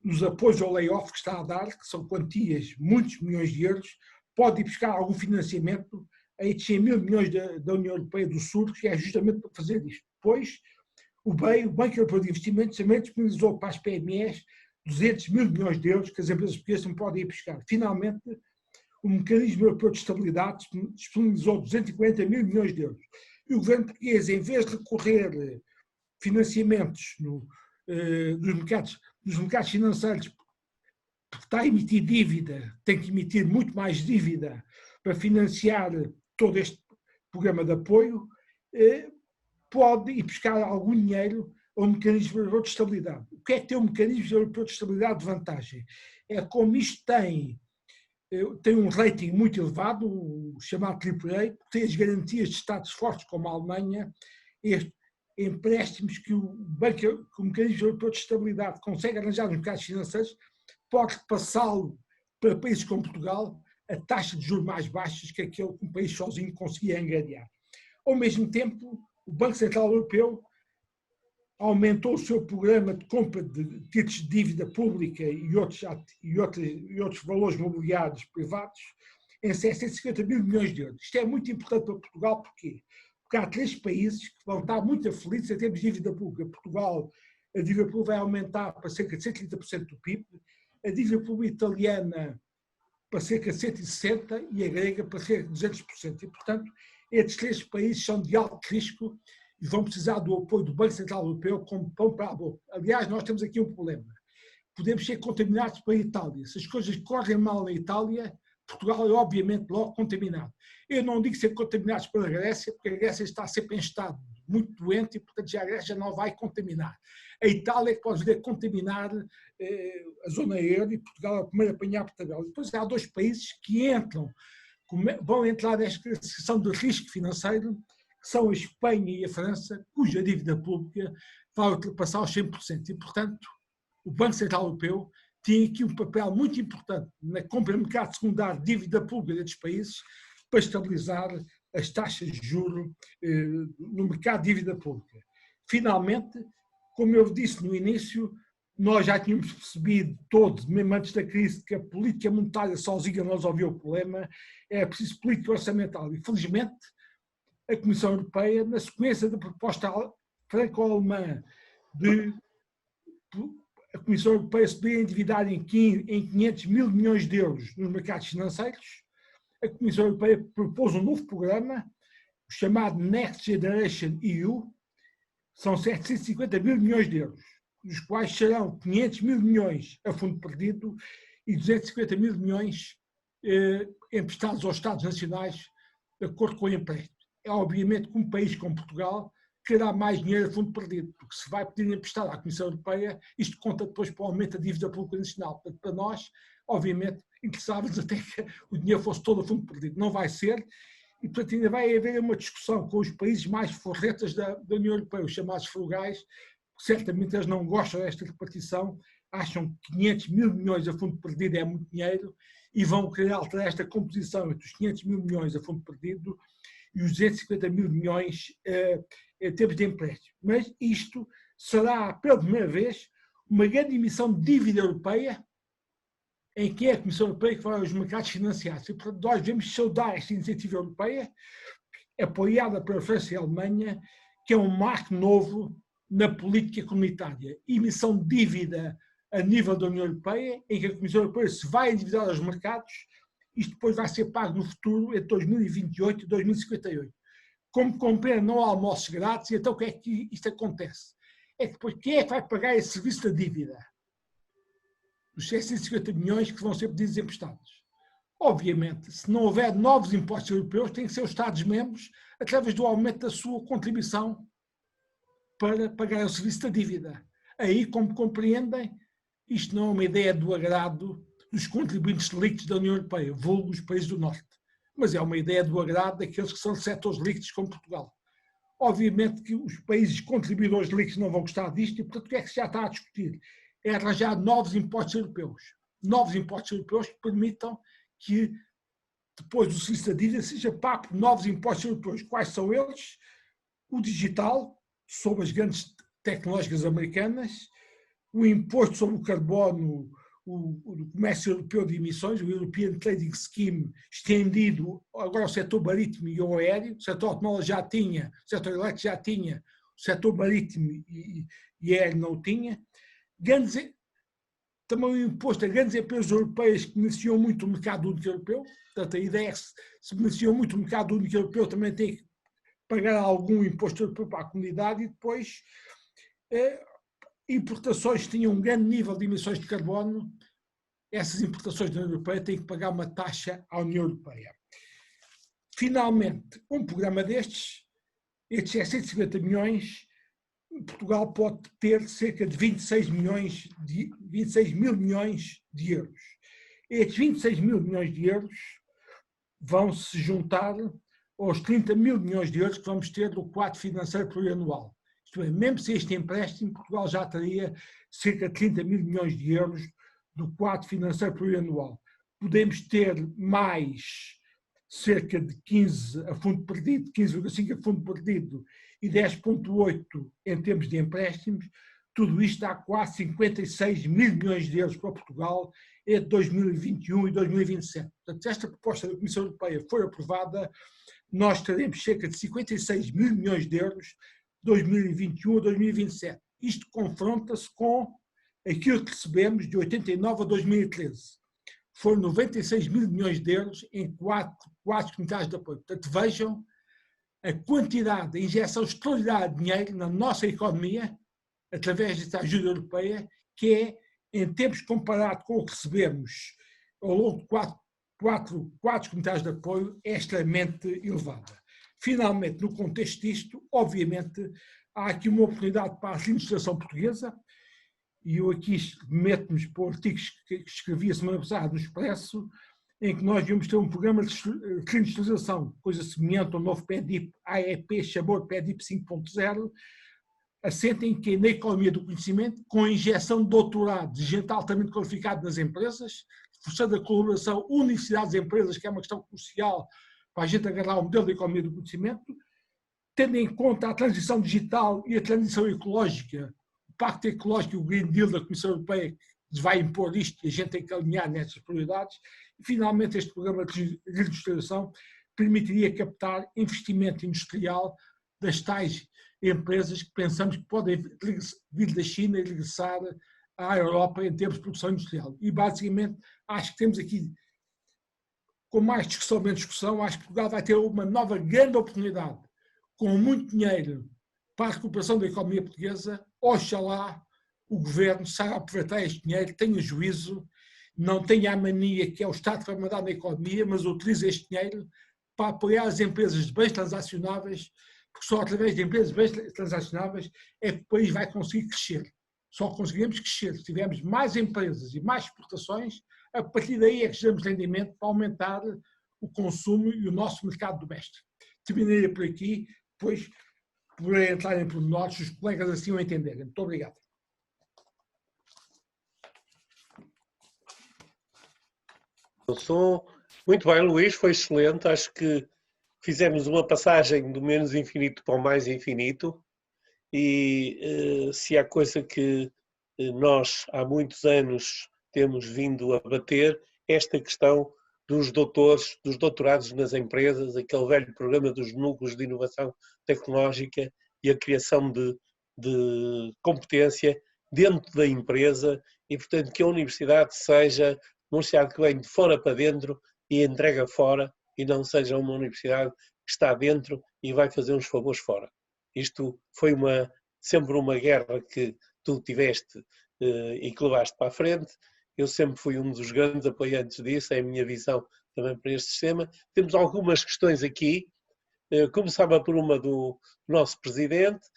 nos apoios ao layoff que está a dar, que são quantias, muitos milhões de euros, pode ir buscar algum financiamento a estes 100 mil milhões da União Europeia do SUR, que é justamente para fazer isto. Depois, o BEI, o Banco Europeu de Investimentos, também disponibilizou para as PMEs 200 mil milhões de euros que as empresas portuguesas não podem ir buscar. Finalmente, o Mecanismo Europeu de Estabilidade disponibilizou 240 mil milhões de euros. E o governo português, em vez de recorrer financiamentos dos mercados financeiros, porque está a emitir dívida, tem que emitir muito mais dívida para financiar todo este programa de apoio, pode ir buscar algum dinheiro ao Mecanismo Europeu de Estabilidade. O que é que tem o Mecanismo Europeu de Estabilidade de vantagem? É como isto tem um rating muito elevado, o chamado AAA, tem as garantias de Estados fortes como a Alemanha, estes empréstimos que o Mecanismo Europeu de Estabilidade consegue arranjar nos mercados financeiros, pode passá-lo para países como Portugal a taxa de juros mais baixas que aquele que um país sozinho conseguia angariar. Ao mesmo tempo, o Banco Central Europeu aumentou o seu programa de compra de títulos de dívida pública e outros valores mobiliários privados em 750 mil milhões de euros. Isto é muito importante para Portugal, porquê? Porque há 3 países que vão estar muito aflitos em termos de dívida pública. Portugal, a dívida pública vai aumentar para cerca de 130% do PIB, a dívida pública italiana para cerca de 160% e a grega para cerca de 200%. E, portanto, estes 3 países são de alto risco e vão precisar do apoio do Banco Central Europeu como pão para a boca. Aliás, nós temos aqui um problema. Podemos ser contaminados para a Itália. Se as coisas correm mal na Itália, Portugal é obviamente logo contaminado. Eu não digo ser contaminados pela Grécia, porque a Grécia está sempre em estado muito doente e, portanto, já a Grécia não vai contaminar. A Itália é que pode vir a contaminar a zona euro e Portugal é o primeiro a apanhar por tabela. Depois há 2 países que vão entrar nesta situação de risco financeiro, que são a Espanha e a França, cuja dívida pública vai ultrapassar os 100%. E, portanto, o Banco Central Europeu tem aqui um papel muito importante na compra de mercado secundário de dívida pública destes países para estabilizar as taxas de juros no mercado de dívida pública. Finalmente, como eu disse no início, nós já tínhamos percebido todos, mesmo antes da crise, que a política monetária sozinha não resolveu o problema, é preciso política orçamental. E, felizmente, a Comissão Europeia, na sequência da proposta franco-alemã de a Comissão Europeia se podia endividar em 500 mil milhões de euros nos mercados financeiros, a Comissão Europeia propôs um novo programa, o chamado Next Generation EU, são 750 mil milhões de euros, dos quais serão 500 mil milhões a fundo perdido e 250 mil milhões emprestados aos Estados Nacionais de acordo com o empréstimo. É obviamente que um país como Portugal terá mais dinheiro a fundo perdido, porque se vai pedir emprestado à Comissão Europeia, isto conta depois para o aumento da dívida pública nacional. Portanto, para nós, obviamente, interessávamos até que o dinheiro fosse todo a fundo perdido. Não vai ser, e portanto ainda vai haver uma discussão com os países mais forretas da União Europeia, os chamados frugais, que certamente eles não gostam desta repartição, acham que 500 mil milhões a fundo perdido é muito dinheiro e vão querer alterar esta composição entre os 500 mil milhões a fundo perdido e os 250 mil milhões em termos de empréstimo. Mas isto será, pela primeira vez, uma grande emissão de dívida europeia em que é a Comissão Europeia que vai aos mercados financiados. E, portanto, nós devemos saudar esta iniciativa europeia, apoiada pela França e a Alemanha, que é um marco novo na política comunitária. Emissão de dívida a nível da União Europeia, em que a Comissão Europeia se vai endividar aos mercados. Isto depois vai ser pago no futuro, entre 2028 e 2058. Como compreende, não há almoços grátis, e então o que é que isto acontece? É que depois quem é que vai pagar esse serviço da dívida? Os 650 milhões que vão ser pedidos emprestados. Obviamente, se não houver novos impostos europeus, tem que ser os Estados-membros, através do aumento da sua contribuição para pagar o serviço da dívida. Aí, como compreendem, isto não é uma ideia do agrado dos contribuintes líquidos da União Europeia, vulgo os países do Norte, mas é uma ideia do agrado daqueles que são receptores líquidos como Portugal. Obviamente que os países contribuidores líquidos não vão gostar disto e, portanto, o que é que se já está a discutir? É arranjar novos impostos europeus. novos impostos europeus que permitam que depois do serviço da dívida seja pago por novos impostos europeus. Quais são eles? O digital, sobre as grandes tecnológicas americanas, o imposto sobre o carbono, o comércio europeu de emissões, o European Trading Scheme, estendido agora ao setor marítimo e ao aéreo. O setor automóvel já tinha, o setor elétrico já tinha, o setor marítimo e aéreo não tinha. Também o imposto a grandes empresas europeias que beneficiam muito o mercado único europeu. Portanto, a ideia é que se beneficiam muito o mercado único europeu, também tem que pagar algum imposto europeu para a comunidade. E depois, importações que tinham um grande nível de emissões de carbono, essas importações da União Europeia têm que pagar uma taxa à União Europeia. Finalmente, um programa destes, estes 750 milhões, Portugal pode ter cerca de 26 mil milhões de euros. Estes 26 mil milhões de euros vão se juntar aos 30 mil milhões de euros que vamos ter do quadro financeiro plurianual. Isto é, mesmo se este empréstimo, Portugal já teria cerca de 30 mil milhões de euros do quadro financeiro plurianual. Podemos ter mais cerca de 15 a fundo perdido, 15,5 a fundo perdido e 10,8 em termos de empréstimos. Tudo isto dá quase 56 mil milhões de euros para Portugal entre 2021 e 2027. Portanto, se esta proposta da Comissão Europeia for aprovada, nós teremos cerca de 56 mil milhões de euros de 2021 a 2027. Isto confronta-se com aquilo que recebemos de 89 a 2013. Foram 96 mil milhões de euros em quatro comunidades de apoio. Portanto, vejam a quantidade de injeção extraordinária de dinheiro na nossa economia, através desta ajuda europeia, que é, em termos comparado com o que recebemos ao longo de quatro comunidades de apoio, é extremamente elevada. Finalmente, no contexto disto, obviamente, há aqui uma oportunidade para a administração portuguesa, e eu aqui meto-nos para artigos que escrevi a semana passada no Expresso, em que nós íamos ter um programa de reindustrialização, coisa semelhante ao novo PEDIP, AEP, chamou de PEDIP 5.0, assentem que na economia do conhecimento, com a injeção de doutorado, de gente altamente qualificada nas empresas, forçando a colaboração universidades-empresas, que é uma questão crucial para a gente agarrar o modelo da economia do conhecimento, tendo em conta a transição digital e a transição ecológica, o Pacto Ecológico e o Green Deal da Comissão Europeia que vai impor isto e a gente tem que alinhar nessas prioridades. E, finalmente, este programa de reindustrialização permitiria captar investimento industrial das tais empresas que pensamos que podem vir da China e regressar à Europa em termos de produção industrial. E, basicamente, acho que temos aqui, com mais discussão, menos discussão, acho que Portugal vai ter uma nova grande oportunidade, com muito dinheiro para a recuperação da economia portuguesa. Oxalá o governo saiba aproveitar este dinheiro, tenha juízo, não tenha a mania que é o Estado que vai mandar na economia, mas utilize este dinheiro para apoiar as empresas de bens transacionáveis, porque só através de empresas de bens transacionáveis é que o país vai conseguir crescer. Só conseguiremos crescer se tivermos mais empresas e mais exportações, a partir daí é que geramos rendimento para aumentar o consumo e o nosso mercado doméstico. Terminaria por aqui, depois poderei entrar em pormenores se os colegas assim o entenderem. Muito obrigado. Muito bem, Luís, foi excelente. Acho que fizemos uma passagem do menos infinito para o mais infinito e se há coisa que nós há muitos anos temos vindo a bater, esta questão dos doutores, dos doutorados nas empresas, aquele velho programa dos núcleos de inovação tecnológica e a criação de competência dentro da empresa e, portanto, que a universidade seja uma universidade que vem de fora para dentro e entrega fora e não seja uma universidade que está dentro e vai fazer uns favores fora. Isto foi sempre uma guerra que tu tiveste e que levaste para a frente. Eu sempre fui um dos grandes apoiantes disso, é a minha visão também para este sistema. Temos algumas questões aqui. Começava por uma do nosso presidente.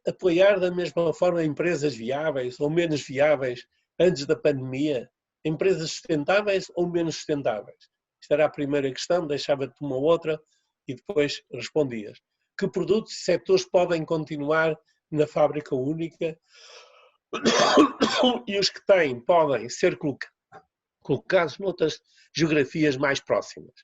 Apoiar da mesma forma empresas viáveis ou menos viáveis antes da pandemia? Empresas sustentáveis ou menos sustentáveis? Esta era a primeira questão, deixava-te uma outra e depois respondias. Que produtos e setores podem continuar na fábrica única e os que têm podem ser colocados noutras geografias mais próximas.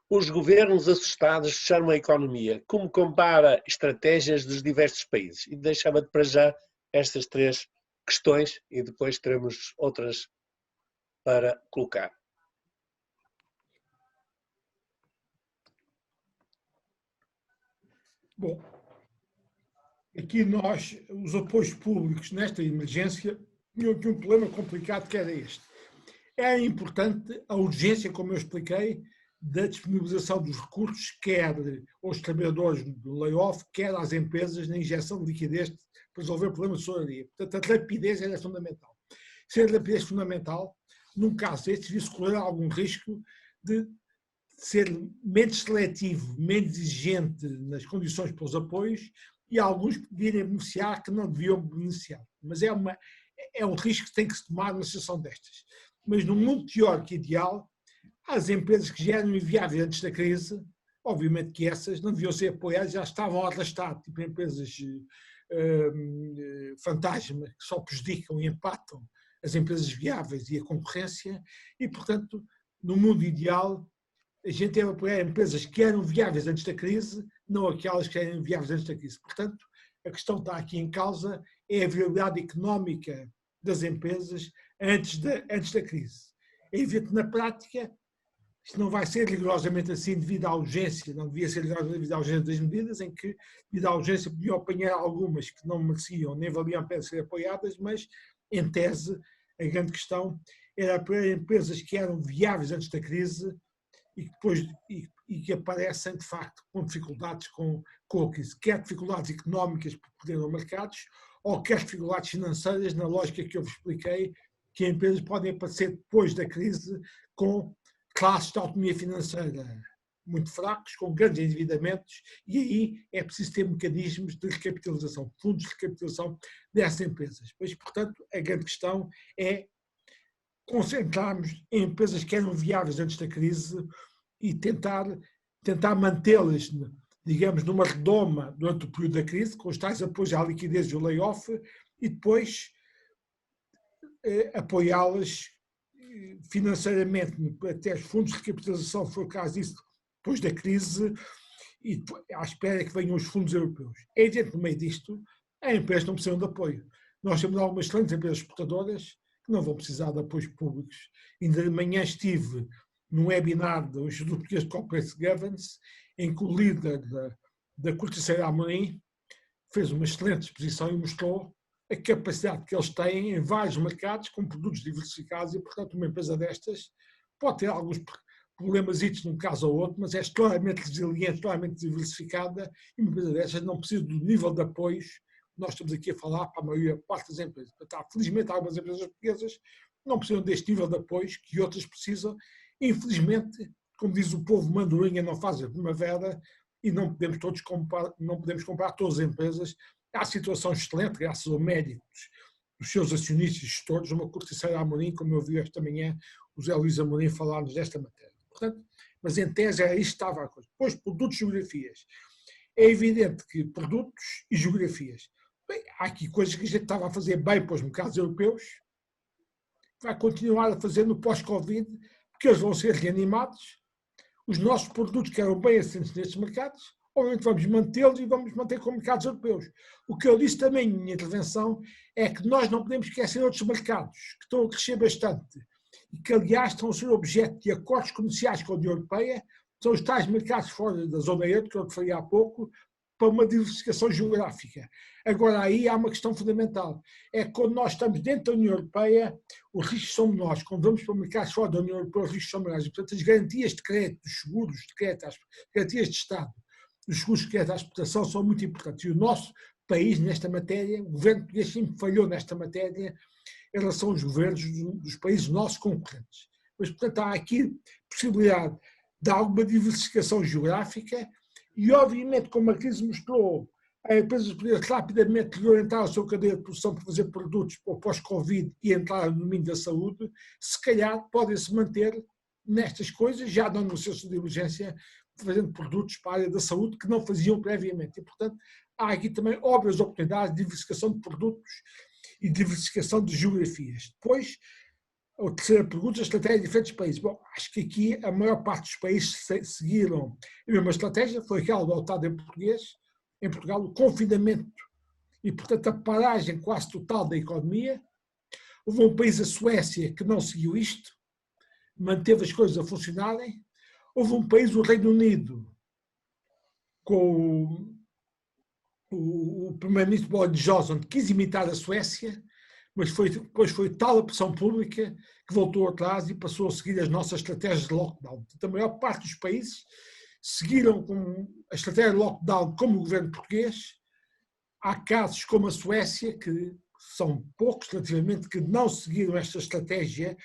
Os governos assustados fecharam a economia. Como compara estratégias dos diversos países? E deixava para já estas 3 questões e depois teremos outras para colocar. Bom, aqui nós, os apoios públicos nesta emergência, tinham aqui um problema complicado que era este. É importante a urgência, como eu expliquei, da disponibilização dos recursos, quer aos trabalhadores do layoff, quer às empresas na injeção de liquidez para resolver o problema de tesouraria. Portanto, a rapidez era fundamental. Ser a rapidez fundamental, num caso deste, devia-se correr algum risco de ser menos seletivo, menos exigente nas condições para os apoios e alguns poderem beneficiar que não deviam beneficiar. Mas é um risco que tem que se tomar numa situação destas. Mas no mundo teórico ideal, as empresas que já eram inviáveis antes da crise, obviamente que essas não deviam ser apoiadas, já estavam a arrastar, tipo empresas fantasma, que só prejudicam e empatam as empresas viáveis e a concorrência, e, portanto, no mundo ideal, a gente deve apoiar empresas que eram viáveis antes da crise, não aquelas que eram viáveis antes da crise. Portanto, a questão que está aqui em causa é a viabilidade económica das empresas antes da crise. É evidente que, na prática, isto não vai ser rigorosamente assim devido à urgência, não devia ser rigorosamente devido à urgência das medidas, em que, devido à urgência, podiam apanhar algumas que não mereciam nem valiam a pena ser apoiadas, mas, em tese, a grande questão era apoiar empresas que eram viáveis antes da crise e que depois que aparecem, de facto, com dificuldades com a crise, quer dificuldades económicas por poderem aos mercados, ou quer dificuldades financeiras, na lógica que eu vos expliquei, que empresas podem aparecer depois da crise com classes de autonomia financeira muito fracos, com grandes endividamentos, e aí é preciso ter mecanismos de recapitalização, fundos de recapitalização dessas empresas. Mas, portanto, a grande questão é concentrarmos em empresas que eram viáveis antes da crise e tentar mantê-las, digamos, numa redoma durante o período da crise, com os tais apoios à liquidez e ao layoff, e depois apoiá-las financeiramente, até os fundos de recapitalização, se for o caso disso, depois da crise, e à espera que venham os fundos europeus. É evidente, no meio disto, as empresas não precisam de apoio. Nós temos algumas excelentes empresas exportadoras que não vão precisar de apoios públicos. Ainda de manhã estive num webinar do Instituto Português de Corporate Governance, em que o líder da Corticeira Amorim fez uma excelente exposição e mostrou a capacidade que eles têm em vários mercados com produtos diversificados e, portanto, uma empresa destas pode ter alguns problemas num caso ou outro, mas é claramente resiliente, claramente diversificada e uma empresa destas não precisa do nível de apoios que nós estamos aqui a falar para a maioria parte das empresas. Portanto, felizmente, algumas empresas portuguesas não precisam deste nível de apoios que outras precisam. Infelizmente, como diz o povo, mandurinha não faz a primavera e não podemos comprar todas as empresas. Há situação excelente, graças ao mérito dos seus acionistas e gestores, uma Corticeira Amorim, como eu vi esta manhã o José Luís Amorim falar-nos desta matéria. Portanto, mas em tese era isto que estava a coisa. Depois, produtos e geografias. É evidente que produtos e geografias. Bem, há aqui coisas que a gente estava a fazer bem para os mercados europeus, vai continuar a fazer no pós-Covid, porque eles vão ser reanimados. Os nossos produtos que eram bem assentes nestes mercados, obviamente vamos mantê-los e vamos manter com mercados europeus. O que eu disse também na minha intervenção é que nós não podemos esquecer outros mercados que estão a crescer bastante e que, aliás, estão a ser objeto de acordos comerciais com a União Europeia, são os tais mercados fora da zona euro, que eu referi há pouco, para uma diversificação geográfica. Agora, aí há uma questão fundamental. É que quando nós estamos dentro da União Europeia, os riscos são menores. Quando vamos para mercados fora da União Europeia, os riscos são menores. E, portanto, as garantias de crédito, os seguros de crédito, as garantias de Estado, os seguros de crédito à exportação são muito importantes. E o nosso país, nesta matéria, o governo português sempre falhou nesta matéria em relação aos governos dos países nossos concorrentes. Mas, portanto, há aqui possibilidade de alguma diversificação geográfica e, obviamente, como a crise mostrou, a empresa poder rapidamente reorientar a sua cadeia de produção para fazer produtos para o pós-Covid e entrar no domínio da saúde, se calhar podem-se manter nestas coisas, já não no seu de diligência, fazendo produtos para a área da saúde que não faziam previamente. E, portanto, há aqui também óbvias oportunidades de diversificação de produtos e diversificação de geografias. Depois, A terceira pergunta, a estratégia de diferentes países. Bom, acho que aqui a maior parte dos países seguiram a mesma estratégia, foi aquela adotada em Portugal, o confinamento e, portanto, a paragem quase total da economia. Houve um país, a Suécia, que não seguiu isto, manteve as coisas a funcionarem. Houve um país, o Reino Unido, com o primeiro-ministro Boris Johnson, que quis imitar a Suécia, mas depois foi tal a pressão pública que voltou atrás e passou a seguir as nossas estratégias de lockdown. Portanto, a maior parte dos países seguiram com a estratégia de lockdown como o governo português. Há casos como a Suécia, que são poucos relativamente, que não seguiram esta estratégia.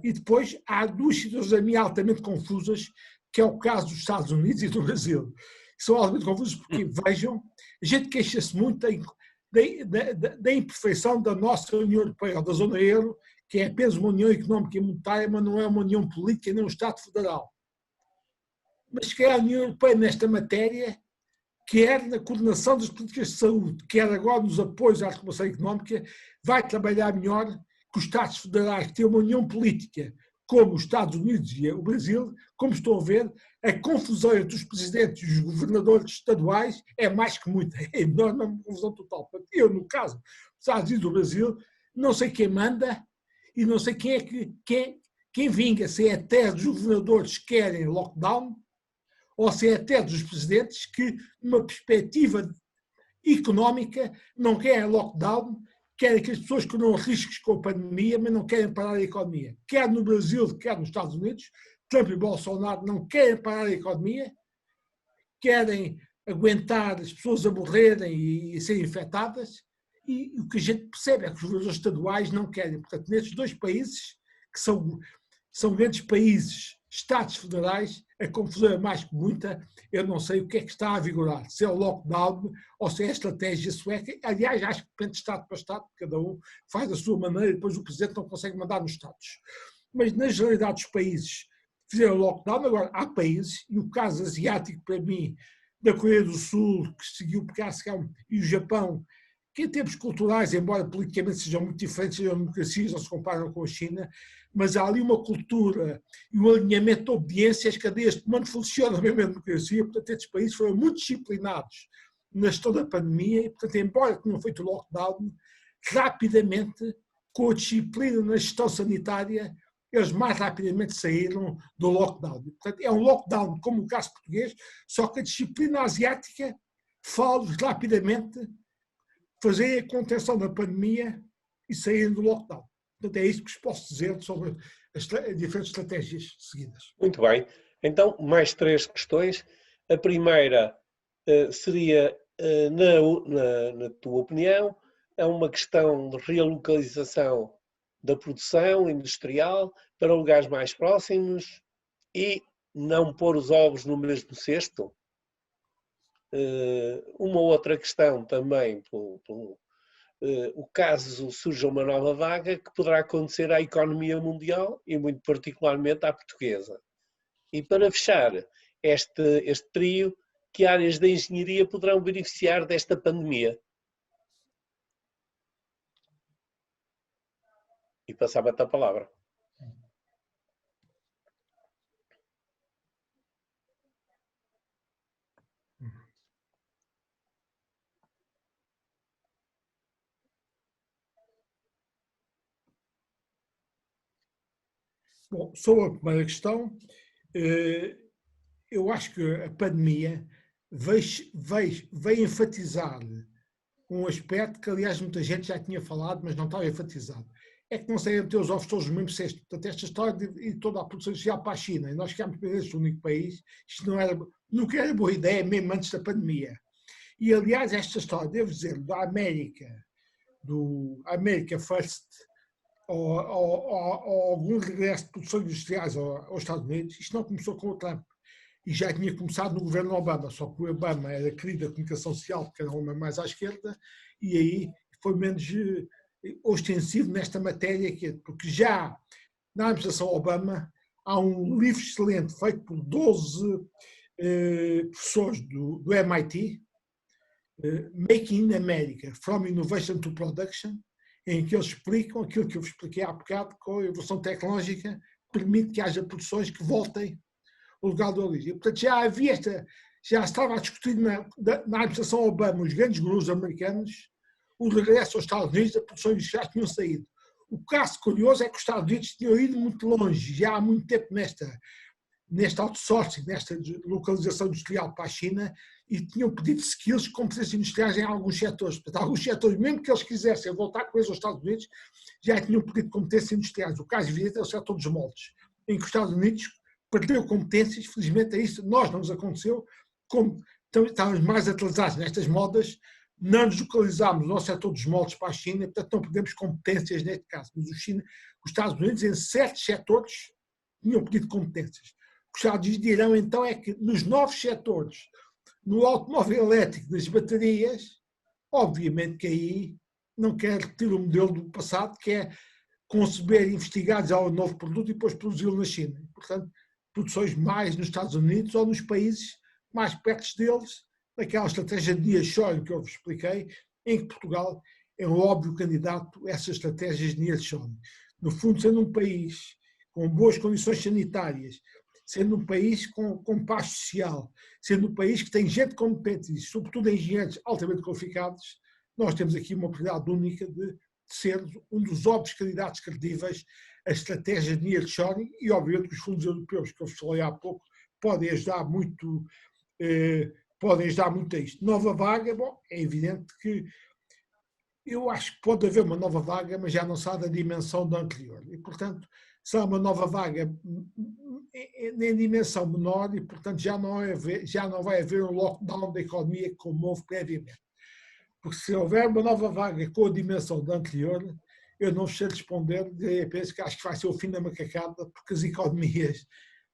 E depois há duas situações a mim altamente confusas, que é o caso dos Estados Unidos e do Brasil. São altamente confusas porque, vejam, a gente queixa-se muito da imperfeição da nossa União Europeia, da zona euro, que é apenas uma União Económica e Monetária, mas não é uma União Política nem um Estado Federal. Mas que a União Europeia nesta matéria, quer na coordenação das políticas de saúde, quer agora nos apoios à recuperação económica, vai trabalhar melhor que os Estados Federais, que têm uma união política, como os Estados Unidos e o Brasil. Como estão a ver, a confusão entre os presidentes e os governadores estaduais é mais que muita, é enorme, uma confusão total. Eu, no caso dos Estados Unidos e do Brasil, não sei quem manda e não sei quem vinga, se é até dos governadores que querem lockdown ou se é até dos presidentes que, numa perspectiva económica, não querem lockdown, querem que as pessoas corram riscos com a pandemia, mas não querem parar a economia. Quer no Brasil, quer nos Estados Unidos, Trump e Bolsonaro não querem parar a economia, querem aguentar as pessoas a morrerem e serem infectadas, e o que a gente percebe é que os governadores estaduais não querem. Portanto, nestes dois países, que são grandes países, Estados federais, a confusão é mais que muita. Eu não sei o que é que está a vigorar, se é o lockdown ou se é a estratégia sueca. Aliás, acho que depende de Estado para Estado, cada um faz da sua maneira e depois o Presidente não consegue mandar nos Estados. Mas na generalidade dos países fizeram lockdown. Agora, há países, e o caso asiático para mim, da Coreia do Sul, que seguiu por cá, e o Japão, que em termos culturais, embora politicamente sejam muito diferentes, sejam democracias, não se comparam com a China, mas há ali uma cultura e um alinhamento de obediência, as cadeias de comando funcionam mesmo em democracia. Portanto, estes países foram muito disciplinados na gestão da pandemia e, portanto, embora tenham feito o lockdown, rapidamente, com a disciplina na gestão sanitária, eles mais rapidamente saíram do lockdown. Portanto, é um lockdown como o caso português, só que a disciplina asiática fala rapidamente fazer a contenção da pandemia e sair do lockdown. Portanto, é isto que vos posso dizer sobre as diferentes estratégias seguidas. Muito bem. Então, mais 3 questões. A primeira seria, na tua opinião, é uma questão de realocalização da produção industrial para lugares mais próximos e não pôr os ovos no mesmo cesto? Uma outra questão também, o caso surja uma nova vaga que poderá acontecer à economia mundial e muito particularmente à portuguesa. E para fechar este trio, que áreas da engenharia poderão beneficiar desta pandemia? E passava-te a palavra. Bom, sobre a primeira questão, eu acho que a pandemia veio enfatizar um aspecto que, aliás, muita gente já tinha falado, mas não estava enfatizado. É que não se devem meter os ovos todos no mesmo cesto. Portanto, esta história de ir toda a produção industrial para a China, e nós ficámos neste único país, isto nunca era boa ideia, mesmo antes da pandemia. E, aliás, esta história, devo dizer, da América, do America First, ou algum regresso de produções industriais aos Estados Unidos, isto não começou com o Trump. E já tinha começado no governo Obama, só que o Obama era querido da comunicação social, porque era um homem mais à esquerda, e aí foi menos ostensivo nesta matéria, porque já na administração Obama há um livro excelente feito por 12 professores do MIT, Making in America, From Innovation to Production, em que eles explicam aquilo que eu vos expliquei há bocado, com a evolução tecnológica permite que haja produções que voltem ao lugar de origem. Portanto, já estava a discutir na administração Obama, os grandes gurus americanos, o regresso aos Estados Unidos a produções industriais que tinham saído. O caso curioso é que os Estados Unidos tinham ido muito longe, já há muito tempo neste outsourcing, nesta localização industrial para a China, e tinham pedido skills, competências industriais em alguns setores. Portanto, alguns setores, mesmo que eles quisessem voltar com eles aos Estados Unidos, já tinham pedido competências industriais. O caso evidente é o setor dos moldes, em que os Estados Unidos perdeu competências, felizmente é isso, nós não nos aconteceu, como estávamos mais atrasados nestas modas, não nos localizámos no setor dos moldes para a China, portanto não perdemos competências neste caso. Mas os Estados Unidos, em certos setores, tinham pedido competências. O que os Estados Unidos dirão então é que nos novos setores, no automóvel elétrico, nas baterias, obviamente que aí não quer repetir o modelo do passado, que é conceber investigados ao novo produto e depois produzi-lo na China. Portanto, produções mais nos Estados Unidos ou nos países mais perto deles, naquela estratégia de nearshoring que eu vos expliquei, em que Portugal é um óbvio candidato a essas estratégias de nearshoring. No fundo, sendo um país com boas condições sanitárias, sendo um país com paz social, sendo um país que tem gente competente e, sobretudo, engenheiros altamente qualificados, nós temos aqui uma oportunidade única de ser um dos óbvios candidatos credíveis a estratégia de nearshoring e, obviamente, que os fundos europeus que eu vos falei há pouco podem ajudar muito a isto. Nova vaga, bom, é evidente que eu acho que pode haver uma nova vaga, mas já não sabe da dimensão da anterior. E, portanto, será uma nova vaga em dimensão menor e, portanto, já não vai haver um lockdown da economia como houve previamente. Porque se houver uma nova vaga com a dimensão da anterior, eu não sei responder, penso que acho que vai ser o fim da macacada, porque as economias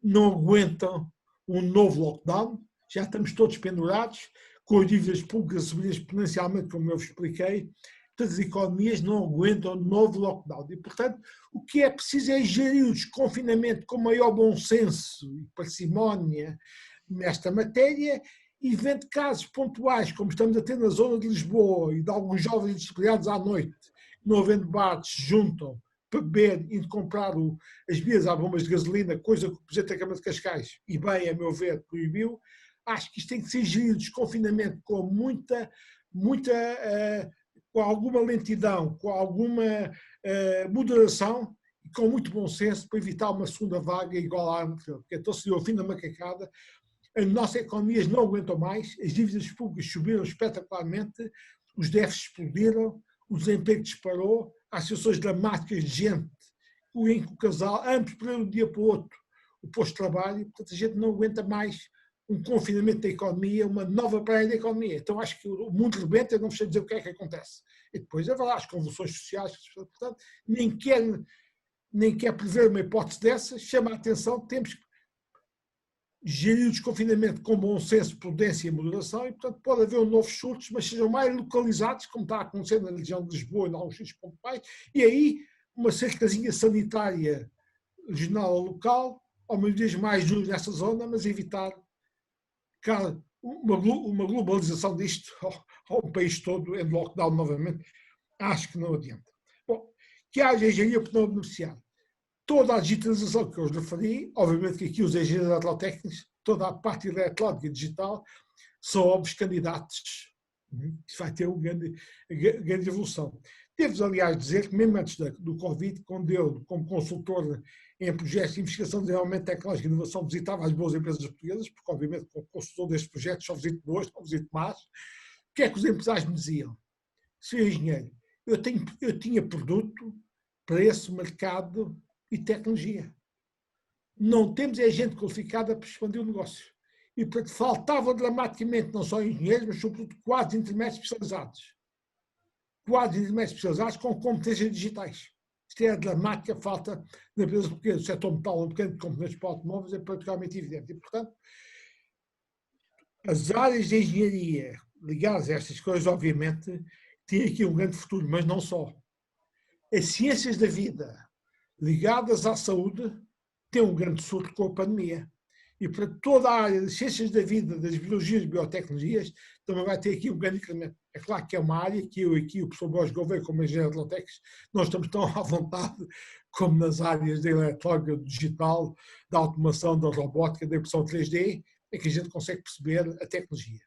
não aguentam um novo lockdown, já estamos todos pendurados, com as dívidas públicas a subir exponencialmente, como eu vos expliquei, todas as economias não aguentam um novo lockdown. E, portanto, o que é preciso é gerir o desconfinamento com maior bom senso e parcimónia nesta matéria, e vendo casos pontuais, como estamos a ter na zona de Lisboa, e de alguns jovens disciplinados à noite, não havendo bares, se juntam para beber e de comprar as bebidas às bombas de gasolina, coisa que o Presidente da Câmara de Cascais, e bem, a meu ver, proibiu. Acho que isto tem que ser gerido, desconfinamento, com com alguma lentidão, com alguma moderação e com muito bom senso para evitar uma segunda vaga igual à anterior. Porque então se deu o fim da macacada, as nossas economias não aguentam mais, as dívidas públicas subiram espetacularmente, os déficits explodiram, o desemprego disparou, há situações dramáticas de gente em que o casal, ambos perderam de um dia para o outro o posto de trabalho, e portanto a gente não aguenta mais um confinamento da economia, uma nova praia da economia. Então acho que o mundo rebenta, eu não sei dizer o que é que acontece. E depois haverá as convulsões sociais, portanto, nem quer prever uma hipótese dessas, chama a atenção, temos que gerir o desconfinamento com bom senso, prudência e moderação, e portanto pode haver novos surtos, mas sejam mais localizados, como está a acontecer na região de Lisboa e em alguns sítios pontuais, e aí uma cercazinha sanitária regional ou local, ou medidas mais duras nessa zona, mas evitar uma globalização disto ao país todo em lockdown novamente, acho que não adianta. Bom, que haja engenharia por não beneficiar. Toda a digitalização que eu referi, obviamente que aqui os engenheiros eletrotécnicos, toda a parte eletrónica digital, são óbvios candidatos. Isso vai ter uma grande evolução. Devo-vos, aliás, dizer que mesmo antes do Covid, quando eu, como consultor em projetos de investigação, desenvolvimento tecnológico e inovação, visitava as boas empresas portuguesas, porque obviamente como consultor destes projetos só visito boas, não visito más. O que é que os empresários me diziam? Senhor engenheiro, eu tinha produto, preço, mercado e tecnologia. Não temos gente qualificada para expandir o negócio. E, portanto, faltava dramaticamente não só engenheiros, mas sobretudo quadros intermédios especializados. Quadros intermédios especializados com competências digitais. Isto é a dramática falta na empresa portuguesa. O setor metal, um pequeno de componentes para automóveis, é praticamente evidente. E, portanto, as áreas de engenharia ligadas a estas coisas, obviamente, têm aqui um grande futuro, mas não só. As ciências da vida ligadas à saúde têm um grande surto com a pandemia. E para toda a área das ciências da vida, das biologias e biotecnologias, também vai ter aqui um grande incremento. É claro que é uma área que eu aqui, o professor Borges Gouveia, como engenheiro de Lotex, não estamos tão à vontade como nas áreas da eletrónica, do digital, da automação, da robótica, da impressão 3D, é que a gente consegue perceber a tecnologia.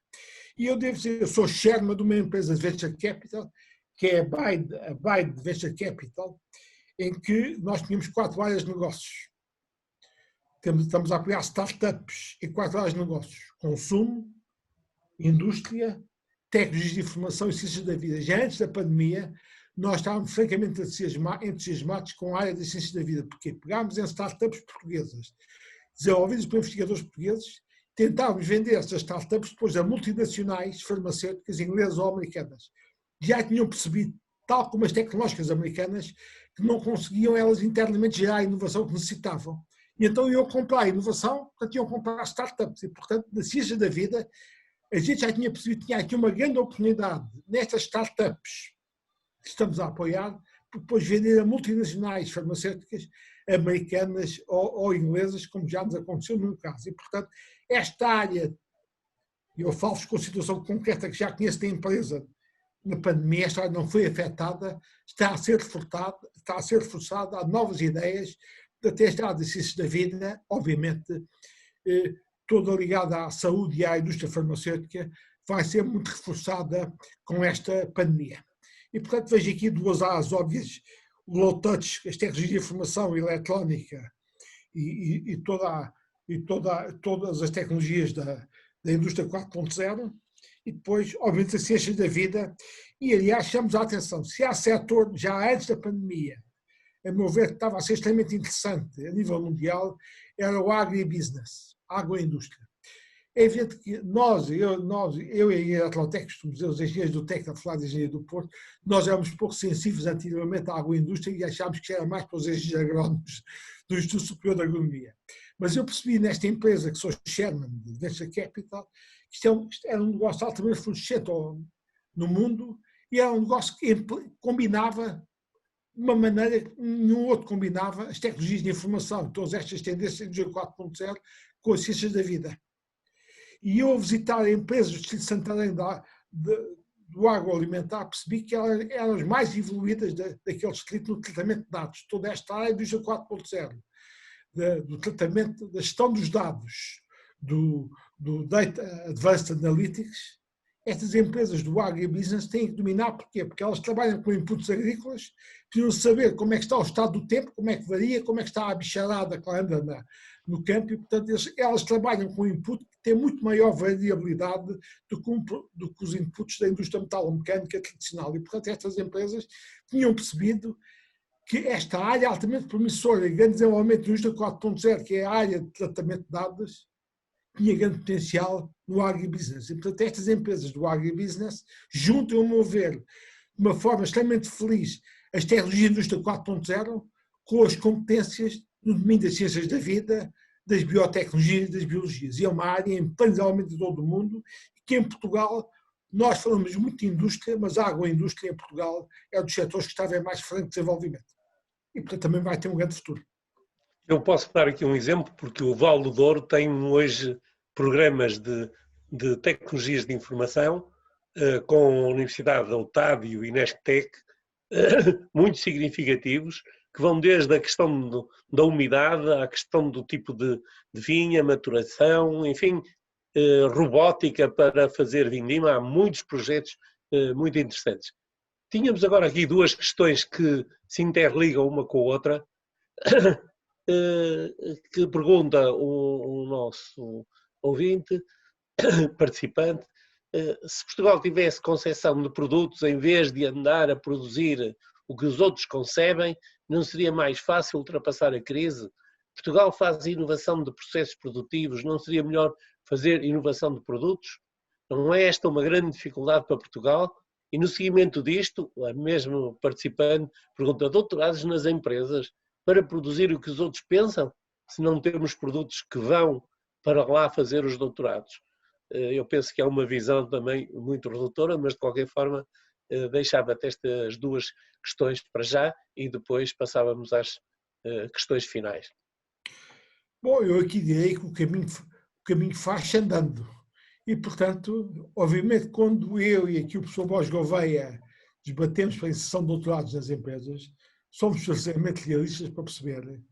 E eu devo dizer, eu sou chairman de uma empresa de Venture Capital, que é a Bide Venture Capital, em que nós tínhamos 4 áreas de negócios. Estamos a apoiar startups em 4 áreas de negócios: consumo, indústria, tecnologias de informação e ciências da vida. Já antes da pandemia, nós estávamos francamente entusiasmados com a área das ciências da vida, porque pegámos em startups portuguesas, desenvolvidas por investigadores portugueses, tentávamos vender essas startups depois a multinacionais farmacêuticas inglesas ou americanas. Já tinham percebido, tal como as tecnológicas americanas, que não conseguiam elas internamente gerar a inovação que necessitavam. E então iam comprar inovação, portanto iam comprar startups. E, portanto, na ciência da vida, a gente já tinha percebido que tinha aqui uma grande oportunidade nestas startups que estamos a apoiar, para depois vender a multinacionais farmacêuticas americanas ou inglesas, como já nos aconteceu num caso. E, portanto, esta área, eu falo-vos com a situação concreta que já conheço da empresa, na pandemia, esta área não foi afetada, está a ser reforçada, há novas ideias, até esta área de ciências da vida, obviamente, toda ligada à saúde e à indústria farmacêutica, vai ser muito reforçada com esta pandemia. E, portanto, vejo aqui 2 áreas óbvias: o low touch, as tecnologias de informação eletrónica e todas as tecnologias da indústria 4.0, e depois, obviamente, as ciências da vida. E, aliás, chamamos a atenção, se há setor, já antes da pandemia, a meu ver, que estava a ser extremamente interessante a nível mundial, era o agribusiness, a agroindústria. É evidente que eu e a Atlotec, os engenheiros do TEC, a falar de engenharia do Porto, nós éramos pouco sensíveis anteriormente à agroindústria e achámos que era mais para os engenheiros agrónomos do Instituto Superior de Agronomia. Mas eu percebi nesta empresa, que sou chairman de Venture Capital, que isto era um negócio altamente frustrante no mundo, e era um negócio que combinava de uma maneira que nenhum outro combinava as tecnologias de informação, todas estas tendências do 4.0 com as ciências da vida. E eu, visitar empresas do Distrito de Santarém do agroalimentar, percebi que eram as mais evoluídas daquele distrito no tratamento de dados. Toda esta área do 4.0, do tratamento, da gestão dos dados, do Data Advanced Analytics. Estas empresas do agribusiness têm que dominar. Porquê? Porque elas trabalham com inputs agrícolas, precisam saber como é que está o estado do tempo, como é que varia, como é que está a bicharada que lá anda no campo, e, portanto, elas trabalham com input que tem muito maior variabilidade do que os inputs da indústria metalomecânica tradicional. E, portanto, estas empresas tinham percebido que esta área altamente promissora e grande desenvolvimento da indústria 4.0, que é a área de tratamento de dados, tinha grande potencial no agribusiness. E, portanto, estas empresas do agribusiness juntam, a meu ver, de uma forma extremamente feliz, as tecnologias da indústria 4.0 com as competências no domínio das ciências da vida, das biotecnologias e das biologias. E é uma área em pleno desenvolvimento de todo o mundo, e que em Portugal, nós falamos muito de indústria, mas a agroindústria em Portugal é um dos setores que está em mais franco desenvolvimento. E, portanto, também vai ter um grande futuro. Eu posso dar aqui um exemplo, porque o Val do Douro tem hoje programas de tecnologias de informação com a Universidade da UTAD e o Inesctec, muito significativos, que vão desde a questão da umidade, à questão do tipo de vinha, maturação, enfim, robótica para fazer vindima. Há muitos projetos muito interessantes. Tínhamos agora aqui 2 questões que se interligam uma com a outra, que pergunta o nosso ouvinte, participante, se Portugal tivesse concepção de produtos, em vez de andar a produzir o que os outros concebem, não seria mais fácil ultrapassar a crise? Portugal faz inovação de processos produtivos, não seria melhor fazer inovação de produtos? Não é esta uma grande dificuldade para Portugal? E no seguimento disto, a mesmo participante pergunta: doutorados nas empresas para produzir o que os outros pensam, se não temos produtos que vão para lá fazer os doutorados? Eu penso que é uma visão também muito redutora, mas de qualquer forma deixava até estas 2 questões para já e depois passávamos às questões finais. Bom, eu aqui direi que o caminho faz-se andando. E, portanto, obviamente, quando eu e aqui o professor Borges Gouveia debatemos para a inserção de doutorados nas empresas, somos suficientemente realistas para perceber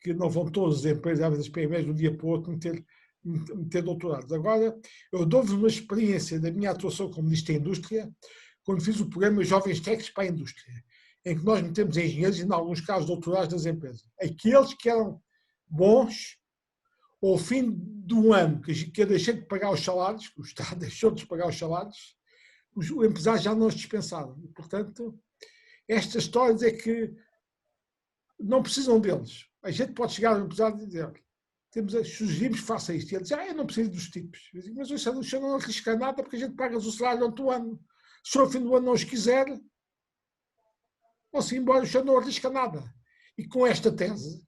que não vão todas as empresas, as PMEs, de um dia para o outro, meter doutorados. Agora, eu dou-vos uma experiência da minha atuação como Ministro da Indústria, quando fiz o programa Jovens Techs para a Indústria, em que nós metemos engenheiros e, em alguns casos, doutorados nas empresas. Aqueles que eram bons, ao fim do ano, que eu deixei de pagar os salários, o Estado deixou de pagar os salários, os empresários já não os dispensaram. E, portanto, estas histórias é que não precisam deles. A gente pode chegar ao empresário e dizer, sugerimos que faça isto. E ele diz, eu não preciso dos tipos. Eu digo, mas o senhor não arrisca nada porque a gente paga o salário durante o ano. Se o senhor ao fim do ano não os quiser, vão-se embora, o senhor não arrisca nada. E com esta tese,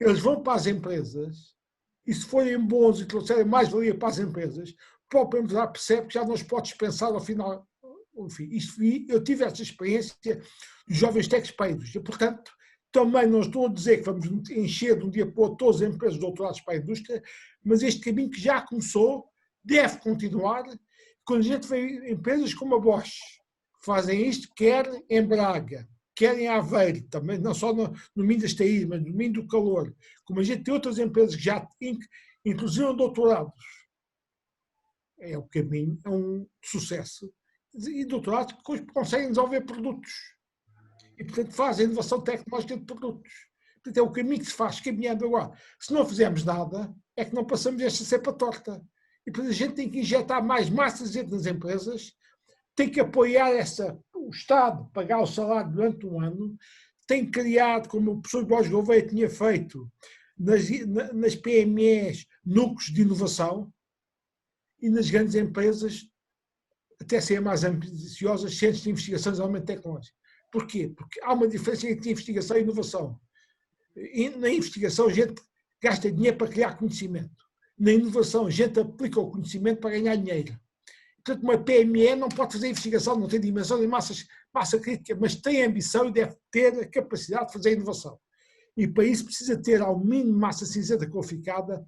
eles vão para as empresas e se forem bons e trouxerem mais-valia para as empresas, o próprio empresário percebe que já não os pode dispensar ao final. Enfim, eu tive essa experiência dos jovens techs para a indústria. Portanto, também não estou a dizer que vamos encher de um dia para o outro todas as empresas de doutorados para a indústria, mas este caminho que já começou deve continuar. Quando a gente vê empresas como a Bosch, que fazem isto, quer em Braga, quer em Aveiro, também, não só no Minho das TI, mas no Minho do Calor, como a gente tem outras empresas que já introduziram doutorados, é o caminho, é um sucesso. E doutorados que conseguem desenvolver produtos. E, portanto, fazem inovação tecnológica de produtos. Portanto, é o caminho que se faz caminhando agora. Se não fizermos nada, é que não passamos esta cepa torta. E, portanto, a gente tem que injetar mais massas dentro das empresas, tem que apoiar o Estado, pagar o salário durante um ano, tem criado, como o professor Borges Gouveia tinha feito, nas PMEs, núcleos de inovação, e nas grandes empresas, até serem mais ambiciosas, centros de investigação e desenvolvimento tecnológico. Porquê? Porque há uma diferença entre investigação e inovação. Na investigação, a gente gasta dinheiro para criar conhecimento. Na inovação, a gente aplica o conhecimento para ganhar dinheiro. Portanto, uma PME não pode fazer investigação, não tem dimensão de massa crítica, mas tem ambição e deve ter a capacidade de fazer inovação. E para isso precisa ter, ao mínimo, massa cinzenta qualificada,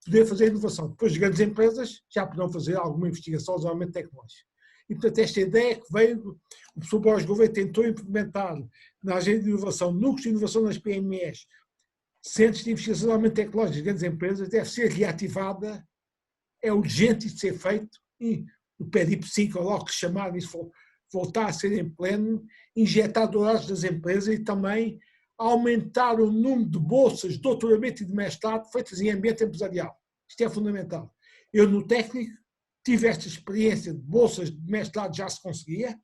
poder fazer inovação. Depois, as grandes empresas já poderão fazer alguma investigação ou desenvolvimento tecnológico. E, portanto, esta ideia que veio, o professor Borges Gouveia tentou implementar na agenda de inovação, núcleos de inovação nas PMEs, centros de investigação e desenvolvimento tecnológico das grandes empresas, deve ser reativada, é urgente de ser feito, e o PEDIP 5, logo que chamar isso, voltar a ser em pleno, injetar doutorados das empresas e também aumentar o número de bolsas de doutoramento e de mestrado feitas em ambiente empresarial. Isto é fundamental. Eu, no técnico, tive esta experiência de bolsas de mestrado, já se conseguia.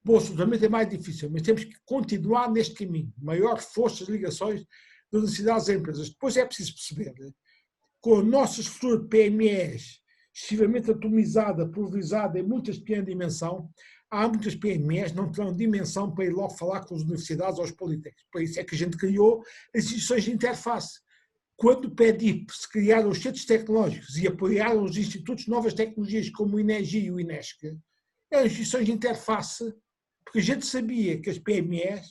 Bolsas de doutoramento é mais difícil, mas temos que continuar neste caminho. Maior força, ligações das universidades às empresas. Depois é preciso perceber, com a nossa estrutura de PMEs excessivamente atomizada, pulverizada em muitas pequenas dimensão, há muitas PMEs que não terão dimensão para ir logo falar com as universidades ou os politécnicos. Por isso é que a gente criou as instituições de interface. Quando o PEDIP se criaram os centros tecnológicos e apoiaram os institutos de novas tecnologias como o INEGI e o INESC, eram instituições de interface, porque a gente sabia que as PMEs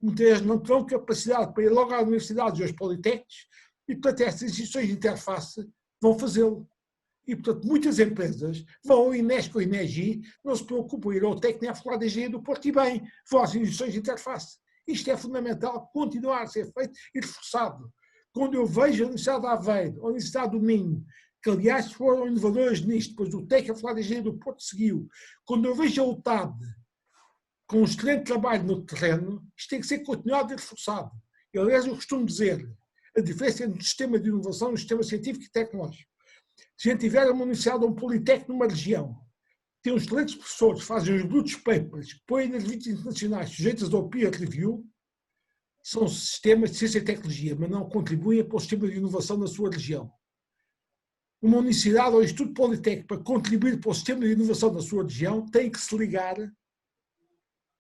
muitas vezes não terão capacidade para ir logo às universidades e aos politécnicos e, portanto, essas instituições de interface vão fazê-lo. E, portanto, muitas empresas vão ao INESC ou ao INEGI, não se preocupam em ir ao técnico à Faculdade de Engenharia do Porto e bem, vão às instituições de interface. Isto é fundamental, continuar a ser feito e reforçado. Quando eu vejo a Universidade de Aveiro, a Universidade do Minho, que aliás foram inovadores nisto, depois o TEC, a Faculdade de Engenharia do Porto seguiu, quando eu vejo a UTAD com um excelente trabalho no terreno, isto tem que ser continuado e reforçado. E, aliás, eu costumo dizer, a diferença entre o sistema de inovação e o sistema científico e tecnológico. Se a gente tiver uma universidade ou um politécnico numa região, tem uns excelentes professores, fazem os brutos papers, que põem nas revistas internacionais sujeitas ao peer review, são sistemas de ciência e tecnologia, mas não contribuem para o sistema de inovação na sua região. Uma universidade ou um instituto politécnico, para contribuir para o sistema de inovação da sua região, tem que se ligar,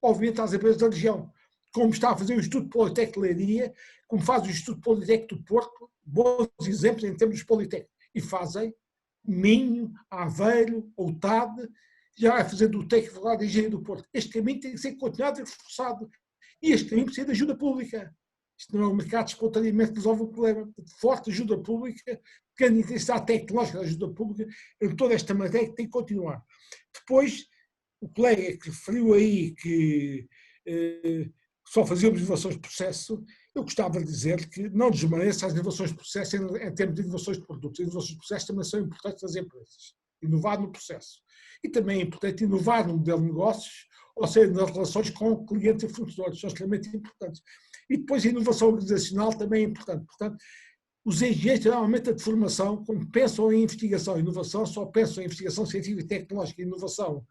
obviamente, às empresas da região. Como está a fazer o Instituto Politécnico de Leiria, como faz o Instituto Politécnico do Porto, bons exemplos em termos de politécnico. E fazem Minho, Aveiro, UTAD, já vai fazer do TEC de Engenharia do Porto. Este caminho tem que ser continuado e reforçado. E este caminho precisa de ajuda pública. Isto não é um mercado espontaneamente que resolve o problema. Forte ajuda pública, pequena intensidade tecnológica da ajuda pública, em toda esta matéria que tem que continuar. Depois, o colega que referiu aí que só fazíamos inovações de processo, eu gostava de dizer que não desmereça as inovações de processo em termos de inovações de produtos. As inovações de processo também são importantes nas empresas. Inovar no processo. E também é importante inovar no modelo de negócios, ou seja, nas relações com clientes e fornecedores, são extremamente importantes. E depois a inovação organizacional também é importante. Portanto, os engenheiros, geralmente, de formação, quando pensam em investigação e inovação, só pensam em investigação científica e tecnológica e inovação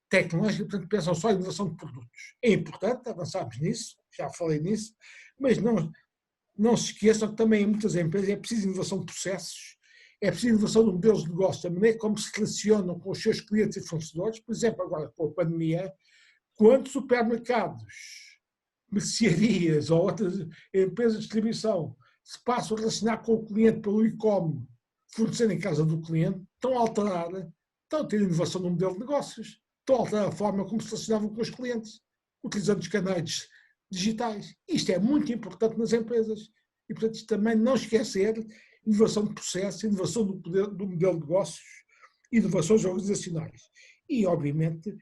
tecnológica, portanto, pensam só em inovação de produtos. É importante, avançarmos nisso, já falei nisso, mas não se esqueçam que também em muitas empresas é preciso inovação de processos, é preciso inovação de modelos de negócio, da maneira como se relacionam com os seus clientes e fornecedores. Por exemplo, agora com a pandemia, quantos supermercados, mercearias ou outras empresas de distribuição se passam a relacionar com o cliente pelo e-commerce, fornecendo em casa do cliente, estão a alterar, estão a ter inovação no modelo de negócios, estão a alterar a forma como se relacionavam com os clientes, utilizando os canais digitais. Isto é muito importante nas empresas. E, portanto, isto também não esquecer inovação de processo, inovação do modelo de negócios, inovações organizacionais. E, obviamente,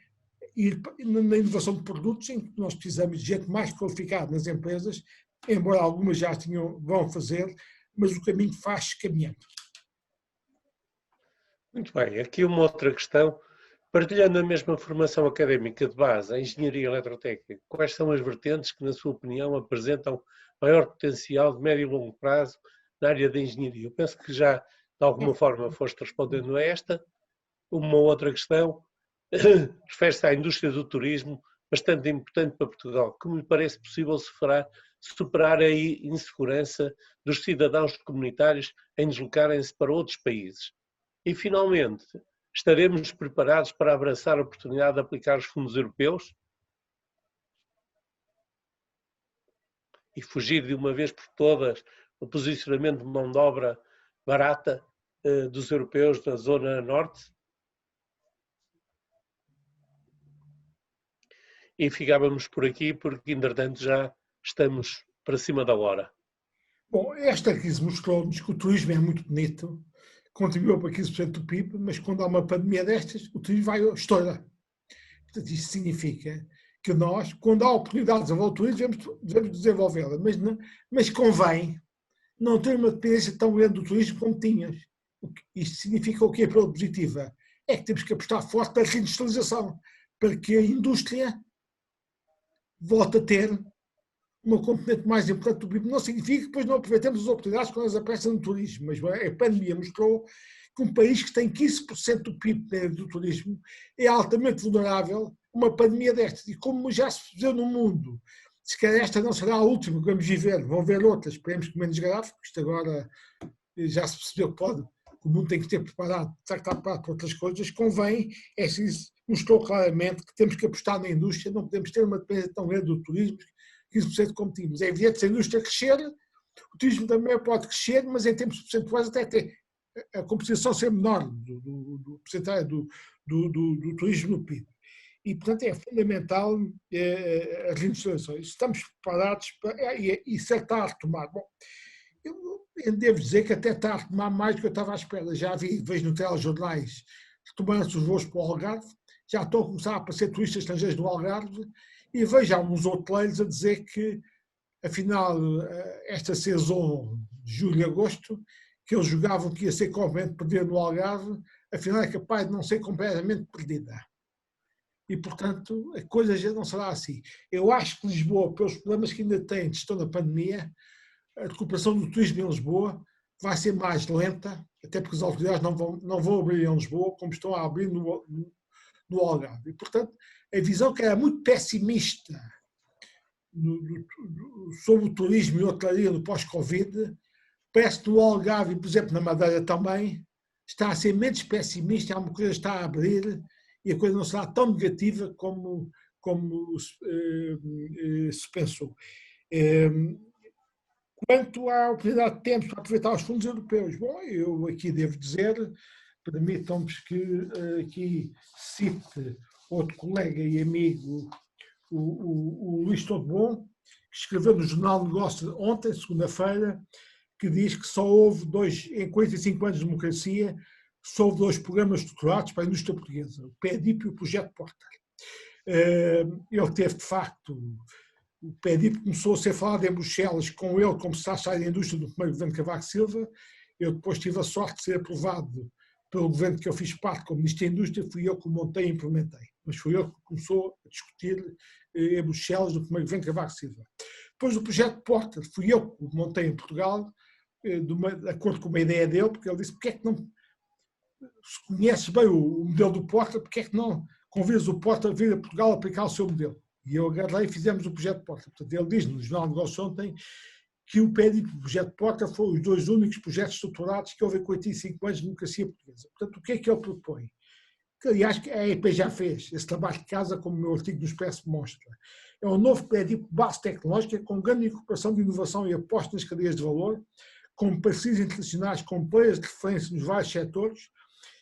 na inovação de produtos, em que nós precisamos de gente mais qualificada nas empresas, embora algumas já vão fazer, mas o caminho faz caminhando. Muito bem, aqui uma outra questão. Partilhando a mesma formação académica de base, a engenharia eletrotécnica, quais são as vertentes que, na sua opinião, apresentam maior potencial de médio e longo prazo na área da engenharia? Eu penso que já, de alguma forma, foste respondendo a esta. Uma outra questão refere-se à indústria do turismo, bastante importante para Portugal. Como lhe parece possível superar a insegurança dos cidadãos comunitários em deslocarem-se para outros países? E, finalmente, estaremos preparados para abraçar a oportunidade de aplicar os fundos europeus e fugir de uma vez por todas o posicionamento de mão de obra barata dos europeus na zona norte? E ficávamos por aqui porque, entretanto, já estamos para cima da hora. Bom, esta crise mostrou-nos que o turismo é muito bonito, contribuiu para 15% do PIB, mas quando há uma pandemia destas, o turismo vai estourar. Portanto, isso significa que nós, quando há oportunidade de desenvolver o turismo, devemos desenvolvê-la, mas convém não ter uma dependência tão grande do turismo como tinhas. Isto significa o quê pela positiva? É que temos que apostar forte para a reindustrialização, para que a indústria volte a ter uma componente mais importante do PIB. Não significa que depois não aproveitemos as oportunidades quando elas aparecem no turismo, mas a pandemia mostrou que um país que tem 15% do PIB do turismo é altamente vulnerável a uma pandemia destas. E como já se percebeu no mundo, se calhar esta não será a última que vamos viver, vão haver outras, esperemos que menos grave, porque isto agora já se percebeu que o mundo tem que ter preparado, está preparado para outras coisas, convém, isso mostrou claramente que temos que apostar na indústria, não podemos ter uma dependência tão grande do turismo, 15% como tínhamos. É evidente que se a indústria crescer, o turismo também pode crescer, mas em termos percentuais até ter a compensação ser menor do percentual do turismo no PIB. E, portanto, é fundamental a reindustrialização. Estamos preparados para, e se está a retomar. Bom, eu devo dizer que até está a retomar mais do que eu estava à espera. Já vejo no telejornais retomando-se os voos para o Algarve, já estão a começar a aparecer turistas estrangeiros no Algarve, e vejo alguns hoteleiros a dizer que, afinal, esta saison de julho e agosto, que eles julgavam que ia ser completamente perdida no Algarve, afinal é capaz de não ser completamente perdida. E, portanto, a coisa já não será assim. Eu acho que Lisboa, pelos problemas que ainda tem de gestão da pandemia, a recuperação do turismo em Lisboa vai ser mais lenta, até porque as autoridades não vão abrir em Lisboa como estão a abrir no Algarve. E, portanto, a visão que era muito pessimista sobre o turismo e a hotelaria no pós-Covid, parece que no Algarve e, por exemplo, na Madeira também, está a ser menos pessimista, há uma coisa que está a abrir e a coisa não será tão negativa como se pensou. Quanto à oportunidade que temos para aproveitar os fundos europeus, bom, eu aqui devo dizer, permitam-me que aqui cite outro colega e amigo, o Luís Todo Bom, que escreveu no Jornal de Negócios ontem, segunda-feira, que diz que só houve em 45 anos de democracia, só houve 2 programas estruturados para a indústria portuguesa, o PEDIP e o Projeto Porter. Ele teve, de facto, o PEDIP começou a ser falado em Bruxelas com ele como secretário da indústria do primeiro governo de Cavaco Silva. Eu depois tive a sorte de ser aprovado pelo governo que eu fiz parte como ministro da indústria, fui eu que o montei e implementei. Mas foi ele que começou a discutir em Bruxelas no primeiro governo de Cavaco Silva. Depois do Projeto Porter, fui eu que o montei em Portugal, de acordo com uma ideia dele, porque ele disse, porque é que não, se conheces bem o modelo do Porter, porque é que não convidas o Porter a vir a Portugal a aplicar o seu modelo? E eu agarrei e fizemos o Projeto Porter. Portanto, ele diz no Jornal de Negócios ontem que o PEDIP e o Projeto Porter foram os 2 únicos projetos estruturados que houve em 45 anos de democracia portuguesa. Portanto, o que é que ele propõe? Que, aliás, a EP já fez esse trabalho de casa, como o meu artigo do Expresso mostra. É um novo PEDIP de base tecnológica com grande incorporação de inovação e aposta nas cadeias de valor, com parcerias internacionais com players de referência nos vários setores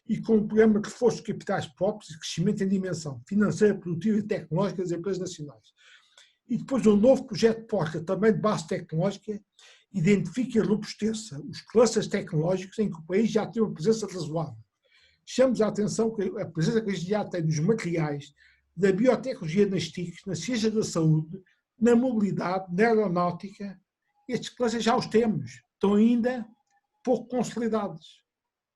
e com um programa de reforço de capitais próprios e crescimento em dimensão financeira, produtiva e tecnológica das empresas nacionais. E depois um novo projeto Porter, também de base tecnológica, identifica e robusteça os clusters tecnológicos em que o país já tem uma presença razoável. Chamamos a atenção que a presença que a gente já tem nos materiais, da biotecnologia nas TICs, na ciência da saúde, na mobilidade, na aeronáutica, estes clusters já os temos, estão ainda pouco consolidados.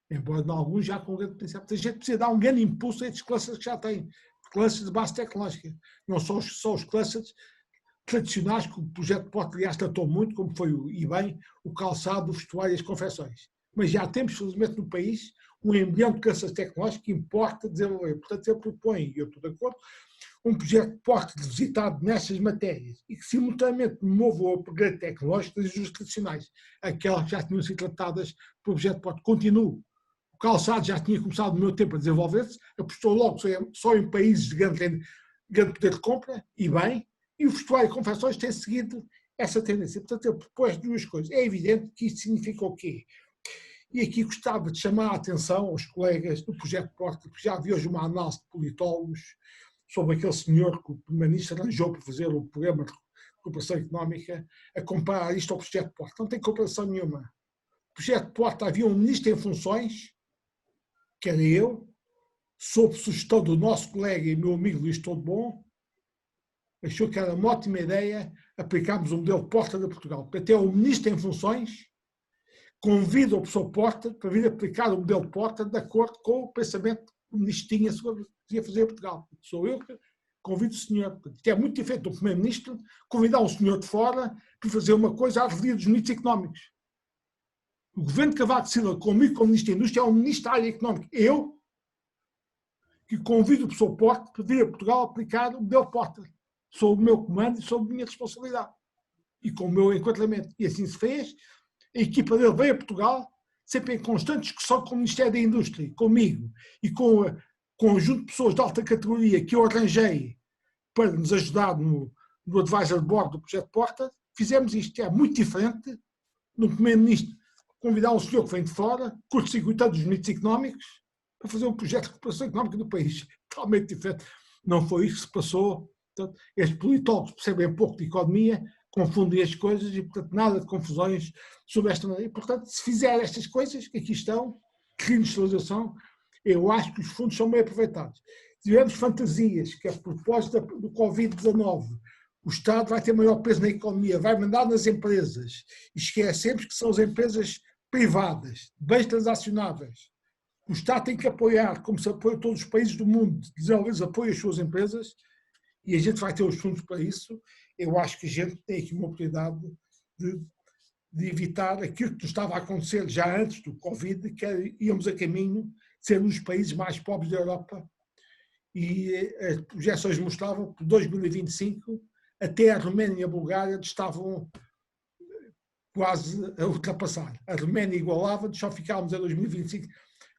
Embora em alguns já com grande potencial. A gente precisa dar um grande impulso a estes clusters que já têm, clusters de base tecnológica. Não só os clusters tradicionais que o projeto Porter, aliás, tratou muito, como foi e bem o calçado, o vestuário e as confecções. Mas já temos, felizmente, no país, um embrião de clusters tecnológicos que importa desenvolver. Portanto, ele propõe, e eu estou de acordo, um projeto Porter visitado nestas matérias e que, simultaneamente, promova o upgrade tecnológico das indústrias tradicionais, aquelas que já tinham sido tratadas pelo projeto Porter. Continua. O calçado já tinha começado no meu tempo a desenvolver-se, apostou logo só em países de grande poder de compra, e bem, e o vestuário e confecções têm seguido essa tendência. Portanto, ele propôs 2 coisas. É evidente que isto significa o quê? E aqui gostava de chamar a atenção aos colegas do Projeto Porter, porque já vi hoje uma análise de politólogos sobre aquele senhor que o Primeiro-Ministro arranjou para fazer o programa de recuperação económica, a comparar isto ao Projeto Porter. Não tem comparação nenhuma. O Projeto Porter havia um ministro em funções, que era eu, sob sugestão do nosso colega e meu amigo Luís Todo Bom, achou que era uma ótima ideia aplicarmos o modelo Porter de Portugal. Porque até o ministro em funções convida o professor Porter para vir aplicar o modelo Porter de acordo com o pensamento que o ministro tinha sobre o que ia fazer em Portugal. Sou eu que convido o senhor. É muito diferente do primeiro-ministro convidar um senhor de fora para fazer uma coisa à revelia dos ministros económicos. O governo de Cavaco Silva, comigo como ministro da Indústria, é um ministro da área económica. Eu, que convido o professor Porter para vir a Portugal aplicar o modelo Porter. Sob o meu comando e sob a minha responsabilidade. E com o meu enquadramento. E assim se fez. A equipa dele veio a Portugal, sempre em constante discussão com o Ministério da Indústria, comigo, e com o conjunto de pessoas de alta categoria que eu arranjei para nos ajudar no advisor board do projeto Porter. Fizemos isto. É muito diferente do primeiro-ministro convidar um senhor que vem de fora, curto-circuitando os ministros económicos, para fazer um projeto de recuperação económica do país. Totalmente diferente. Não foi isso que se passou. Portanto, estes politólogos percebem pouco de economia, confundem as coisas e, portanto, nada de confusões sobre esta maneira. E, portanto, se fizer estas coisas que aqui estão, reindustrialização, eu acho que os fundos são bem aproveitados. Tivemos fantasias que, a propósito do Covid-19, o Estado vai ter maior peso na economia, vai mandar nas empresas, e esquecemos que são as empresas privadas, bens transacionáveis. O Estado tem que apoiar, como se apoia todos os países do mundo, desenvolver apoio às suas empresas, e a gente vai ter os fundos para isso. Eu acho que a gente tem aqui uma oportunidade de evitar aquilo que estava a acontecer já antes do Covid, que íamos a caminho de ser um dos países mais pobres da Europa. E as projeções mostravam que, por 2025, até a Roménia e a Bulgária estavam quase a ultrapassar. A Roménia igualava, só ficávamos em 2025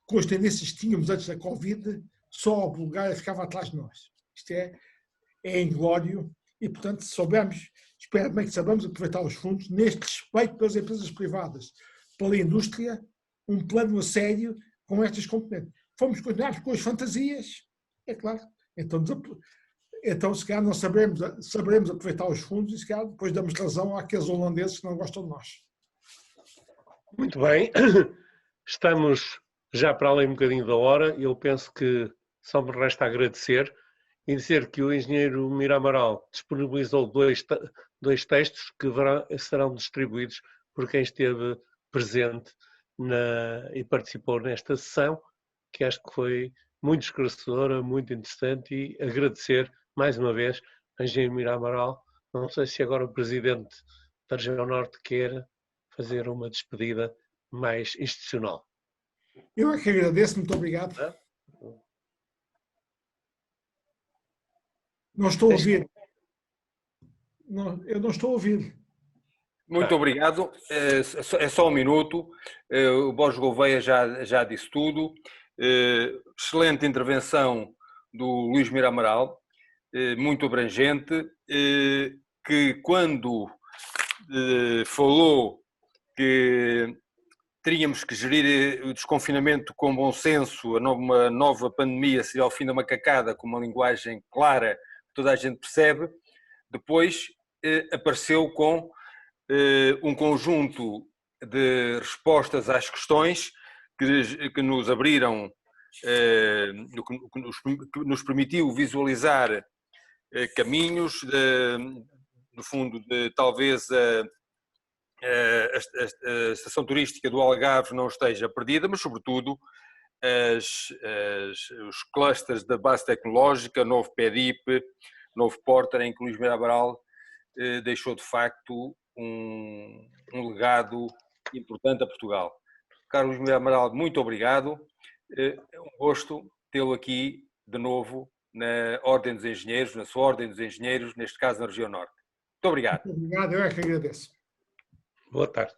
com as tendências que tínhamos antes da Covid, só a Bulgária ficava atrás de nós. Isto é inglório e, portanto, se soubermos, espero bem que saibamos aproveitar os fundos neste respeito pelas empresas privadas, pela indústria, um plano a sério com estas componentes. Fomos continuar com as fantasias, é claro. Então, então se calhar não saberemos aproveitar os fundos e se calhar depois damos razão àqueles holandeses que não gostam de nós. Muito bem, estamos já para além um bocadinho da hora e eu penso que só me resta agradecer e dizer que o engenheiro Mira Amaral disponibilizou dois textos que serão distribuídos por quem esteve presente e participou nesta sessão, que acho que foi muito esclarecedora, muito interessante, e agradecer mais uma vez ao engenheiro Mira Amaral. Não sei se agora o presidente da Região Norte quer fazer uma despedida mais institucional. Eu é que agradeço, muito obrigado. Não estou a ouvir. Não, eu não estou a ouvir. Muito obrigado. É só um minuto. O Borges Gouveia já disse tudo. Excelente intervenção do Luís Mira Amaral, muito abrangente, que quando falou que teríamos que gerir o desconfinamento com bom senso, uma nova pandemia seria ao fim da macacada, com uma linguagem clara que toda a gente percebe, depois apareceu com um conjunto de respostas às questões que nos abriram, que nos permitiu visualizar caminhos, no fundo, de talvez a estação turística do Algarve não esteja perdida, mas sobretudo os clusters da base tecnológica, novo PEDIP, novo Porter, em que Luís Mira Amaral deixou de facto um legado importante a Portugal. Carlos Mira Amaral, muito obrigado. É um gosto tê-lo aqui de novo na Ordem dos Engenheiros, na sua Ordem dos Engenheiros, neste caso na Região Norte. Muito obrigado. Muito obrigado, eu é que agradeço. Boa tarde.